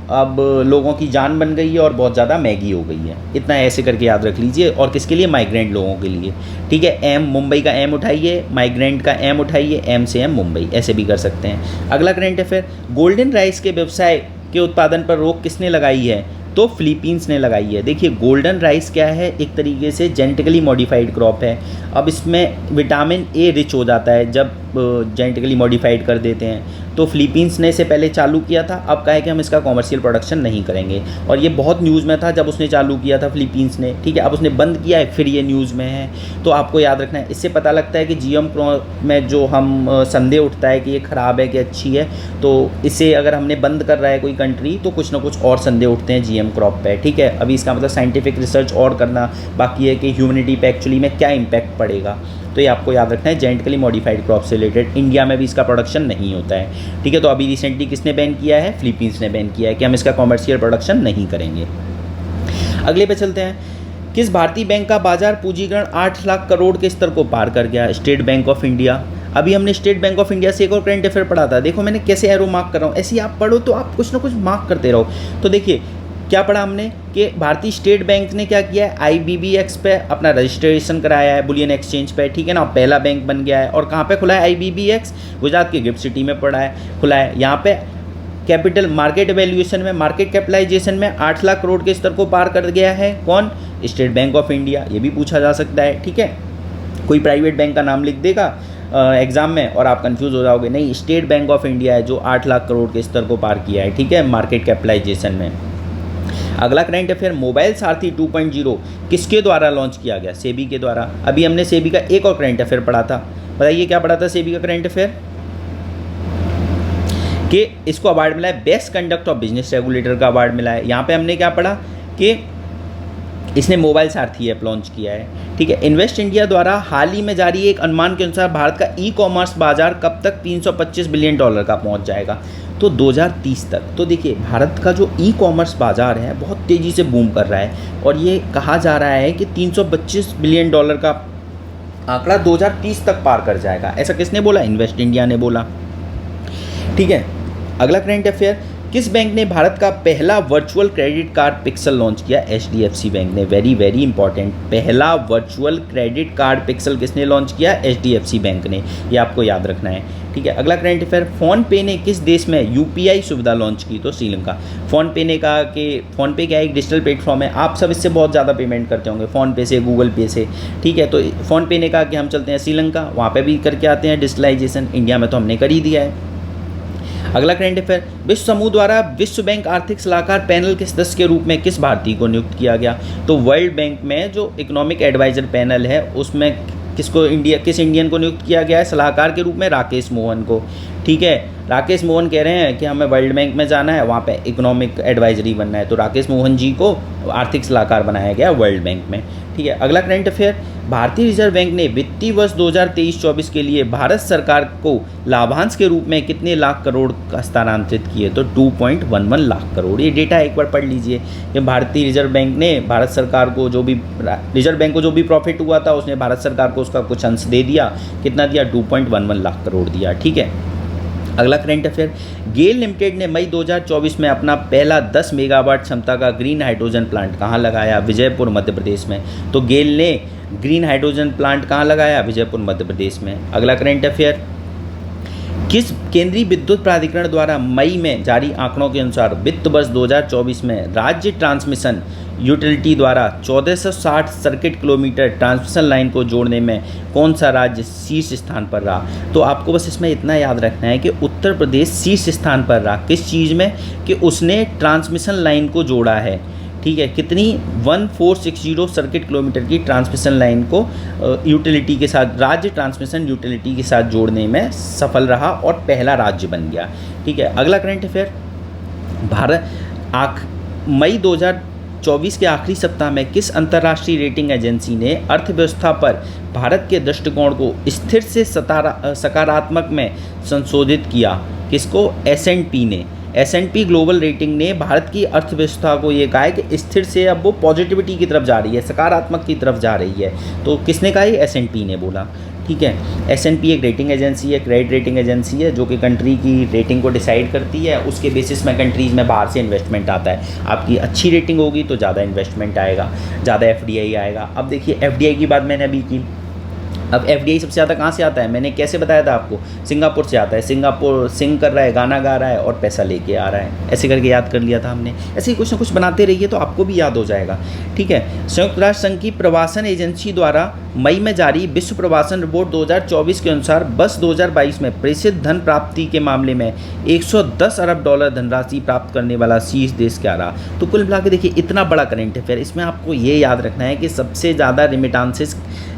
अब लोगों की जान बन गई है और बहुत ज़्यादा महंगी हो गई है, इतना ऐसे करके याद रख लीजिए। और किसके लिए? माइग्रेंट लोगों के लिए, ठीक है। एम, मुंबई का एम उठाइए, माइग्रेंट का एम उठाइए, एम से एम मुंबई, ऐसे भी कर सकते हैं। अगला करंट अफेयर, गोल्डन राइस के व्यवसाय के उत्पादन पर रोक किसने लगाई है? तो फिलीपींस ने लगाई है। देखिए, गोल्डन राइस क्या है? एक तरीके से जेनेटिकली मॉडिफाइड क्रॉप है। अब इसमें विटामिन ए रिच हो जाता है जब जेनेटिकली मॉडिफाइड कर देते हैं, तो फिलीपींस ने इसे पहले चालू किया था, अब कहा है कि हम इसका कॉमर्शियल प्रोडक्शन नहीं करेंगे, और ये बहुत न्यूज़ में था जब उसने चालू किया था फिलीपींस ने, ठीक है। अब उसने बंद किया है, फिर ये न्यूज़ में है, तो आपको याद रखना है। इससे पता लगता है कि जीएम क्रॉप में जो हम संदेह उठता है कि ये ख़राब है कि अच्छी है, तो इसे अगर हमने बंद कर रहा है कोई कंट्री, तो कुछ ना कुछ और संदेह उठते हैं जीएम क्रॉप पे, ठीक है। अभी इसका मतलब साइंटिफिक रिसर्च और करना बाकी है कि ह्यूमनिटी पे एक्चुअली में क्या इम्पैक्ट पड़ेगा, तो ये आपको याद रखना है। जेनेटिकली मॉडिफाइड क्रॉप से रिलेटेड इंडिया में भी इसका प्रोडक्शन नहीं होता है, ठीक है। तो अभी रिसेंटली किसने बैन किया है? फिलीपींस ने बैन किया है कि हम इसका कॉमर्शियल प्रोडक्शन नहीं करेंगे। अगले पे चलते हैं। किस भारतीय बैंक का बाजार पूंजीकरण 8 लाख करोड़ के स्तर को पार कर गया? State bank of India. अभी हमने स्टेट बैंक ऑफ इंडिया से एक और करंट अफेयर पढ़ा था, देखो मैंने कैसे एरो मार्क कर रहा हूँ, ऐसे ही आप पढ़ो तो आप कुछ ना कुछ मार्क करते रहो। तो देखिए क्या पढ़ा हमने कि भारतीय स्टेट बैंक ने क्या किया है, IBBX पे अपना रजिस्ट्रेशन कराया है बुलियन एक्सचेंज पे, ठीक है ना, पहला बैंक बन गया है। और कहाँ पे खुला है IBBX, गुजरात के गिफ्ट सिटी में खुला है। यहाँ पे कैपिटल मार्केट वैल्यूएशन में, मार्केट कैपिटलाइजेशन में 8 लाख करोड़ के स्तर को पार कर गया है। कौन? State bank of India. ये भी पूछा जा सकता है, ठीक है, कोई प्राइवेट बैंक का नाम लिख देगा एग्जाम में और आप कंफ्यूज हो जाओगे, नहीं स्टेट बैंक ऑफ इंडिया है जो 8 लाख करोड़ के स्तर को पार किया है, ठीक है, मार्केट कैपिटलाइजेशन में। अगला करंट अफेयर, मोबाइल सारथी 2.0 किसके द्वारा लॉन्च किया गया? सेबी के द्वारा। अभी हमने सेबी का एक और करंट अफेयर पढ़ा था, बताइए क्या पढ़ा था सेबी का करंट अफेयर? कि इसको अवार्ड मिला है best conduct of business regulator का अवार्ड मिला है। यहाँ पे हमने क्या पढ़ा कि इसने मोबाइल सारथी ऐप लॉन्च किया है, ठीक है। इन्वेस्ट इंडिया द्वारा हाल ही में जारी एक अनुमान के अनुसार भारत का ई-कॉमर्स बाजार कब तक $325 बिलियन का पहुंच जाएगा? तो 2030 तक। तो देखिए भारत का जो ई-कॉमर्स बाजार है बहुत तेज़ी से बूम कर रहा है और ये कहा जा रहा है कि $325 बिलियन का आंकड़ा 2030 तक पार कर जाएगा। ऐसा किसने बोला? इन्वेस्ट इंडिया ने बोला, ठीक है। अगला करंट अफेयर, किस बैंक ने भारत का पहला virtual credit card pixel launch किया? HDFC बैंक ने। वेरी वेरी इंपॉर्टेंट, पहला वर्चुअल क्रेडिट कार्ड पिक्सल किसने लॉन्च किया? HDFC बैंक ने, ये आपको याद रखना है, ठीक है। अगला करंट अफेयर, फ़ोनपे ने किस देश में UPI सुविधा लॉन्च की? तो श्रीलंका। फ़ोनपे ने कहा कि फ़ोनपे क्या एक डिजिटल प्लेटफॉर्म है, आप सब इससे बहुत ज़्यादा पेमेंट करते होंगे, फ़ोनपे से, गूगल पे से, ठीक है। तो फ़ोनपे ने कहा कि हम चलते हैं श्रीलंका, वहाँ पर भी करके आते हैं डिजिटलाइजेशन, इंडिया में तो हमने कर ही दिया है। अगला करंट अफेयर, विश्व समूह द्वारा विश्व बैंक आर्थिक सलाहकार पैनल के सदस्य के रूप में किस भारतीय को नियुक्त किया गया? तो वर्ल्ड बैंक में जो इकोनॉमिक एडवाइजर पैनल है उसमें किस इंडियन को नियुक्त किया गया है सलाहकार के रूप में? राकेश मोहन को, ठीक है। राकेश मोहन कह रहे हैं कि हमें वर्ल्ड बैंक में जाना है, वहाँ पे इकोनॉमिक एडवाइजरी बनना है, तो राकेश मोहन जी को आर्थिक सलाहकार बनाया गया वर्ल्ड बैंक में, ठीक है। अगला करंट अफेयर, भारतीय रिजर्व बैंक ने वित्तीय वर्ष 2023-24 के लिए भारत सरकार को लाभांश के रूप में कितने लाख करोड़ हस्तांतरित किए? तो 2.11 लाख करोड़। ये डेटा एक बार पढ़ लीजिए कि भारतीय रिजर्व बैंक ने भारत सरकार को जो भी रिजर्व बैंक को जो भी प्रॉफिट हुआ था उसने भारत सरकार को उसका कुछ अंश दे दिया। कितना दिया? 2.11 लाख करोड़ दिया, ठीक है। अगला करंट अफेयर, गेल लिमिटेड ने मई 2024 में अपना पहला 10 मेगावाट क्षमता का ग्रीन हाइड्रोजन प्लांट कहाँ लगाया? विजयपुर मध्य प्रदेश में। तो गेल ने ग्रीन हाइड्रोजन प्लांट कहाँ लगाया? विजयपुर मध्य प्रदेश में। अगला करंट अफेयर, किस केंद्रीय विद्युत प्राधिकरण द्वारा मई में जारी आंकड़ों के अनुसार वित्त वर्ष 2024 में राज्य ट्रांसमिशन यूटिलिटी द्वारा 1460 सर्किट किलोमीटर ट्रांसमिशन लाइन को जोड़ने में कौन सा राज्य शीर्ष स्थान पर रहा? तो आपको बस इसमें इतना याद रखना है कि उत्तर प्रदेश शीर्ष स्थान पर रहा। किस चीज़ में? कि उसने ट्रांसमिशन लाइन को जोड़ा है, ठीक है। कितनी? 1460 सर्किट किलोमीटर की ट्रांसमिशन लाइन को यूटिलिटी के साथ, राज्य ट्रांसमिशन यूटिलिटी के साथ जोड़ने में सफल रहा और पहला राज्य बन गया, ठीक है। अगला करंट अफेयर, मई 2024 के आखिरी सप्ताह में किस अंतर्राष्ट्रीय रेटिंग एजेंसी ने अर्थव्यवस्था पर भारत के दृष्टिकोण को स्थिर से सकारात्मक में संशोधित किया? किसको? S&P ने। S&P ग्लोबल रेटिंग ने भारत की अर्थव्यवस्था को ये कहा है कि स्थिर से अब वो पॉजिटिविटी की तरफ जा रही है, सकारात्मक की तरफ जा रही है। तो किसने कहा? ये S&P ने बोला, ठीक है। S&P एक रेटिंग एजेंसी है, क्रेडिट रेटिंग एजेंसी है जो कि कंट्री की रेटिंग को डिसाइड करती है। उसके बेसिस में कंट्रीज़ में बाहर से इन्वेस्टमेंट आता है। आपकी अच्छी रेटिंग होगी तो ज़्यादा इन्वेस्टमेंट आएगा, ज़्यादा FDI आएगा। अब देखिए FDI की बात मैंने अभी की, अब FDI सबसे ज़्यादा कहाँ से आता है? मैंने कैसे बताया था आपको? सिंगापुर से आता है। सिंगापुर सिंग कर रहा है, गाना गा रहा है और पैसा लेके आ रहा है, ऐसे करके याद कर लिया था हमने। ऐसे ही कुछ ना कुछ बनाते रहिए तो आपको भी याद हो जाएगा, ठीक है। संयुक्त राष्ट्र संघ की प्रवासन एजेंसी द्वारा मई में जारी विश्व प्रवासन रिपोर्ट 2024 के अनुसार वर्ष 2022 में प्रेषित धन प्राप्ति के मामले में $110 अरब धनराशि प्राप्त करने वाला शीर्ष देश क्या रहा? तो कुल मिला के देखिए इतना बड़ा करंट अफेयर, इसमें आपको ये याद रखना है कि सबसे ज़्यादा रिमिटांसेस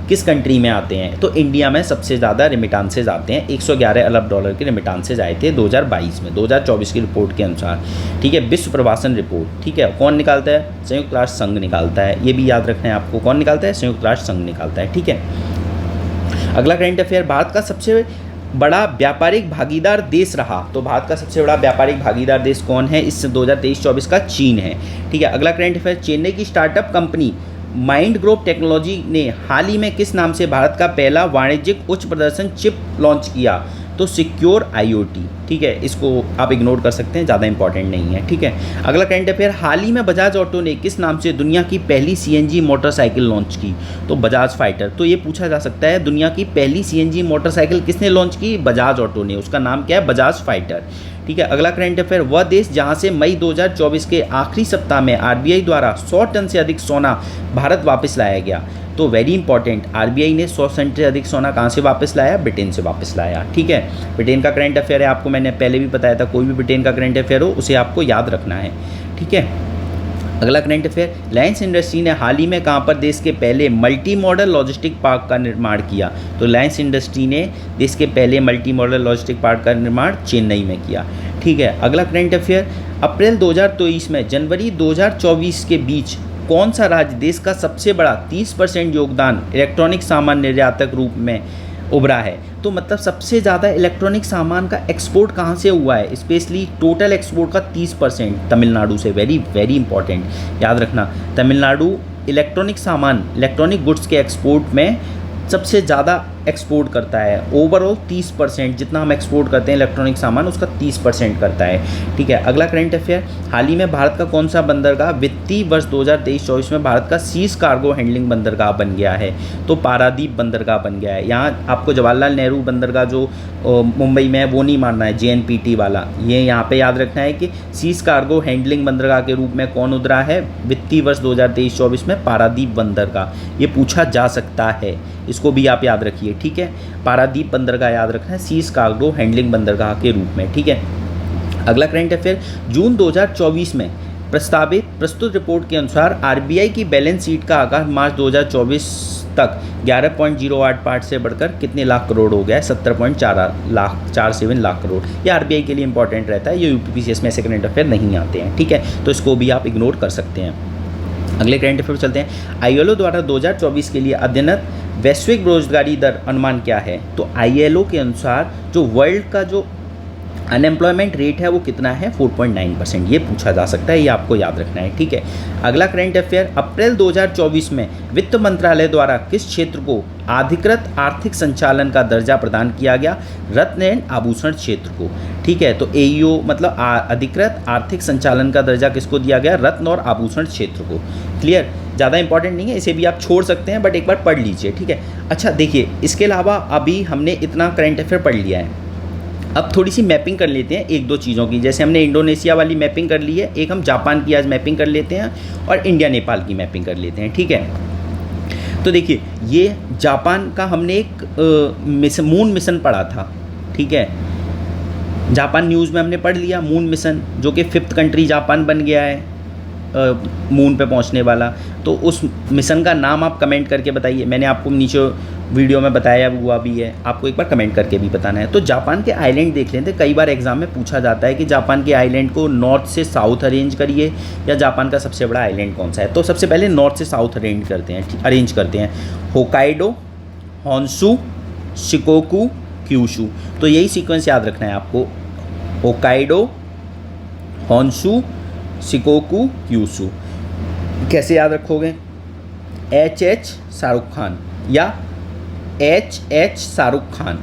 किस कंट्री में आते हैं? तो इंडिया में सबसे ज़्यादा रिमिटांसेस आते हैं। $111 अरब के रिमिटांसेस आए थे 2022 में, 2024 की रिपोर्ट के अनुसार, ठीक है। विश्व प्रवासन रिपोर्ट, ठीक है। कौन निकालता है? संयुक्त राष्ट्र संघ निकालता है। ये भी याद रखना है आपको, कौन निकालता है? संयुक्त राष्ट्र संघ निकालता है, ठीक है। अगला करंट अफेयर, भारत का सबसे बड़ा व्यापारिक भागीदार देश रहा। तो भारत का सबसे बड़ा व्यापारिक भागीदार देश कौन है? इस 2023-24 का चीन है, ठीक है। अगला करंट अफेयर, चेन्नई की startup company mind group technology ने हाल ही में किस नाम से भारत का पहला वाणिज्यिक उच्च प्रदर्शन चिप लॉन्च किया? तो सिक्योर IoT, ठीक है, इसको आप इग्नोर कर सकते हैं, ज़्यादा इंपॉर्टेंट नहीं है, ठीक है। अगला करंट अफेयर, हाल ही में बजाज ऑटो ने किस नाम से दुनिया की पहली CNG मोटरसाइकिल लॉन्च की? तो बजाज फाइटर। तो ये पूछा जा सकता है दुनिया की पहली CNG मोटरसाइकिल किसने लॉन्च की? बजाज ऑटो ने, उसका नाम क्या है? बजाज फाइटर, ठीक है। अगला करंट अफेयर, वह देश जहां से मई 2024 के आखिरी सप्ताह में RBI द्वारा 100 टन से अधिक सोना भारत वापस लाया गया? तो वेरी इंपॉर्टेंट, RBI ने 100 टन से अधिक सोना कहाँ से वापस लाया? ब्रिटेन से वापस लाया, ठीक है। ब्रिटेन का करंट अफेयर है, आपको मैंने पहले भी बताया था, कोई भी ब्रिटेन का करंट अफेयर हो उसे आपको याद रखना है, ठीक है। अगला करंट अफेयर, रिलायंस इंडस्ट्री ने हाल ही में कहाँ पर देश के पहले मल्टी मॉडल लॉजिस्टिक पार्क का निर्माण किया? तो रिलायंस इंडस्ट्री ने देश के पहले मल्टी मॉडल लॉजिस्टिक पार्क का निर्माण चेन्नई में किया, ठीक है। अगला करंट अफेयर, अप्रैल 2023 में जनवरी 2024 के बीच कौन सा राज्य देश का सबसे बड़ा 30% योगदान इलेक्ट्रॉनिक सामान निर्यातक रूप में उभरा है? तो मतलब सबसे ज़्यादा इलेक्ट्रॉनिक सामान का एक्सपोर्ट कहाँ से हुआ है? स्पेशली टोटल एक्सपोर्ट का 30% तमिलनाडु से। वेरी वेरी इंपॉर्टेंट, याद रखना, तमिलनाडु इलेक्ट्रॉनिक सामान, इलेक्ट्रॉनिक गुड्स के एक्सपोर्ट में सबसे ज़्यादा एक्सपोर्ट करता है। ओवरऑल 30%, जितना हम एक्सपोर्ट करते हैं इलेक्ट्रॉनिक सामान उसका 30% करता है, ठीक है। अगला करंट अफेयर, हाल ही में भारत का कौन सा बंदरगाह वित्तीय वर्ष 2023-24 में भारत का शीर्ष कार्गो हैंडलिंग बंदरगाह बन गया है? तो पारादीप बंदरगाह बन गया है। यहाँ आपको जवाहरलाल नेहरू बंदरगाह जो मुंबई में है वो नहीं मानना है, JNPT वाला, ये यहाँ पे याद रखना है कि शीर्ष कार्गो हैंडलिंग बंदरगाह के रूप में कौन उतरा है वित्तीय वर्ष 2023-24 में? पारादीप बंदरगाह। ये पूछा जा सकता है, इसको भी आप याद रखिए, ठीक है। पारादीप बंदरगाह याद रखना है शीर्ष कार्गो हैंडलिंग बंदरगाह के रूप में, ठीक है। अगला करंट अफेयर, जून 2024 में प्रस्तावित प्रस्तुत रिपोर्ट के अनुसार RBI की बैलेंस शीट का आकार मार्च 2024 तक 11.08 से बढ़कर कितने लाख करोड़ हो गया है? 70.47 लाख करोड़। ये RBI के लिए इंपॉर्टेंट रहता है, ये UPPCS में ऐसे करंट अफेयर नहीं आते हैं, ठीक है, तो इसको भी आप इग्नोर कर सकते हैं। अगले करंट अफेयर चलते हैं। ILO द्वारा 2024 के लिए अध्ययनत वैश्विक बेरोजगारी दर अनुमान क्या है? तो ILO के अनुसार जो वर्ल्ड का जो अनएम्प्लॉयमेंट रेट है वो कितना है? 4.9%। ये पूछा जा सकता है, ये आपको याद रखना है, ठीक है। अगला करंट अफेयर, अप्रैल 2024 में वित्त मंत्रालय द्वारा किस क्षेत्र को अधिकृत आर्थिक संचालन का दर्जा प्रदान किया गया? रत्न एवं आभूषण क्षेत्र को, ठीक है। तो AEO मतलब अधिकृत आर्थिक संचालन का दर्जा किसको दिया गया? रत्न और आभूषण क्षेत्र को। क्लियर, ज़्यादा इंपॉर्टेंट नहीं है, इसे भी आप छोड़ सकते हैं, बट एक बार पढ़ लीजिए, ठीक है। अच्छा देखिए, इसके अलावा अभी हमने इतना करंट अफेयर पढ़ लिया है, अब थोड़ी सी मैपिंग कर लेते हैं एक दो चीज़ों की। जैसे हमने इंडोनेशिया वाली मैपिंग कर ली है, एक हम जापान की आज मैपिंग कर लेते हैं और इंडिया नेपाल की मैपिंग कर लेते हैं, ठीक है। तो देखिए, ये जापान का हमने एक मून मिशन पढ़ा था, ठीक है। जापान न्यूज़ में हमने पढ़ लिया मून मिशन, जो कि 5th कंट्री जापान बन गया है मून पे पहुंचने वाला। तो उस मिशन का नाम आप कमेंट करके बताइए, मैंने आपको नीचे वीडियो में बताया हुआ भी है, आपको एक बार कमेंट करके भी बताना है। तो जापान के आइलैंड देख लेते हैं, कई बार एग्जाम में पूछा जाता है कि जापान के आइलैंड को नॉर्थ से साउथ अरेंज करिए या जापान का सबसे बड़ा आइलैंड कौन सा है? तो सबसे पहले नॉर्थ से साउथ अरेंज करते हैं। Hokkaido, Honshu, Shikoku, Kyushu. तो यही सीक्वेंस याद रखना है आपको, होकाइडो, होन्शु, शिकोकू, क्यूशू। कैसे याद रखोगे? HH शाहरुख खान या HH शाहरुख खान,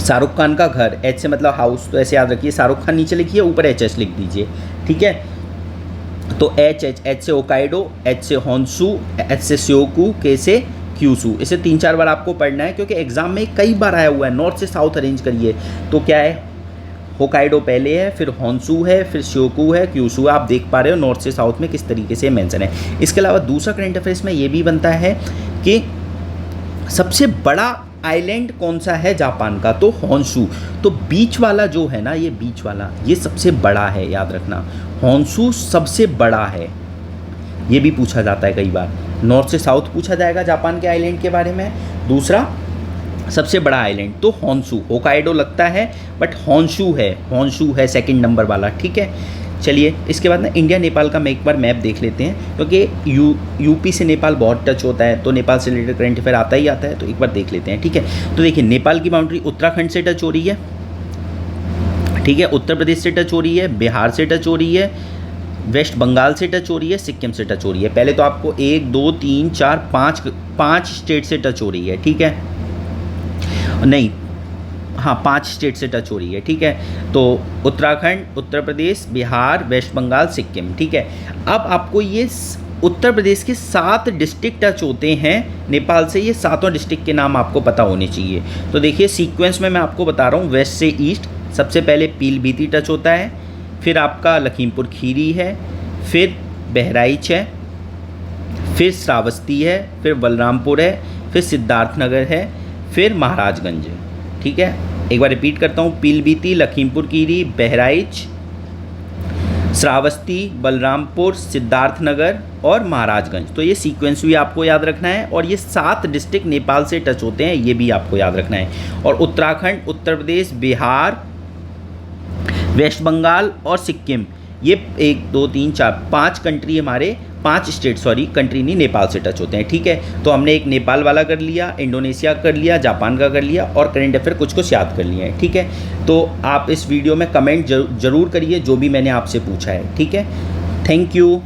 शाहरुख खान का घर, H से मतलब हाउस, तो ऐसे याद रखिए, शाहरुख खान नीचे लिखिए, ऊपर HH लिख दीजिए, ठीक है। तो H से होकाइडो, H से होन्शु, H से शिकोकू, K से क्यूशू। इसे 3-4 बार आपको पढ़ना है क्योंकि एग्जाम में कई बार आया हुआ है। नॉर्थ से साउथ अरेंज करिए, तो क्या है? होकाइडो पहले है, फिर होन्शु है, फिर शिकोकू है, क्यूशू। आप देख पा रहे हो नॉर्थ से साउथ में किस तरीके से मेंशन है। इसके अलावा दूसरा करंट अफेयर्स में ये भी बनता है कि सबसे बड़ा आइलैंड कौन सा है जापान का? तो होन्शु। तो बीच वाला जो है ना, ये बीच वाला, ये सबसे बड़ा है, याद रखना, होन्शु सबसे बड़ा है। ये भी पूछा जाता है कई बार, नॉर्थ से साउथ पूछा जाएगा जापान के आइलैंड के बारे में। दूसरा सबसे बड़ा आइलैंड तो होन्शु, होकाइडो लगता है बट होन्शु है सेकंड नंबर वाला, ठीक है। चलिए, इसके बाद ना इंडिया नेपाल का मैं एक बार मैप देख लेते हैं, क्योंकि यूपी से नेपाल बहुत टच होता है, तो नेपाल से रिलेटेड करंट अफेयर आता ही आता है, तो एक बार देख लेते हैं, ठीक है। तो देखिए, नेपाल की बाउंड्री उत्तराखंड से टच हो रही है, ठीक है, उत्तर प्रदेश से टच हो रही है, बिहार से टच हो रही है, वेस्ट बंगाल से टच हो रही है, सिक्किम से टच हो रही है। पहले तो आपको 1 2 3 4 5 स्टेट से टच हो रही है, ठीक है, नहीं हाँ 5 स्टेट से टच हो रही है, ठीक है। तो उत्तराखंड, उत्तर प्रदेश, बिहार, वेस्ट बंगाल, सिक्किम, ठीक है। अब आपको ये उत्तर प्रदेश के 7 डिस्ट्रिक्ट टच होते हैं नेपाल से, ये 7 डिस्ट्रिक्ट के नाम आपको पता होने चाहिए। तो देखिए सीक्वेंस में मैं आपको बता रहा हूँ, वेस्ट से ईस्ट सबसे पहले पीलीभीत टच होता है, फिर आपका लखीमपुर खीरी है, फिर बहराइच है, फिर श्रावस्ती है, फिर बलरामपुर है, फिर सिद्धार्थनगर है, फिर महाराजगंज है, ठीक है। एक बार रिपीट करता हूँ, पीलीभीत, लखीमपुर खीरी, बहराइच, श्रावस्ती, बलरामपुर, सिद्धार्थनगर और महाराजगंज। तो ये सीक्वेंस भी आपको याद रखना है, और ये 7 डिस्ट्रिक्ट नेपाल से टच होते हैं, ये भी आपको याद रखना है। और उत्तराखंड, उत्तर प्रदेश, बिहार, वेस्ट बंगाल और सिक्किम, ये 1 2 3 4 5 कंट्री हमारे 5 स्टेट, सॉरी कंट्री नहीं, नेपाल से टच होते हैं, ठीक है। तो हमने एक नेपाल वाला कर लिया, इंडोनेशिया कर लिया, जापान का कर लिया, और करेंट अफेयर कुछ कुछ याद कर लिए हैं, ठीक है। तो आप इस वीडियो में कमेंट जरूर करिए जो भी मैंने आपसे पूछा है, ठीक है। Thank you.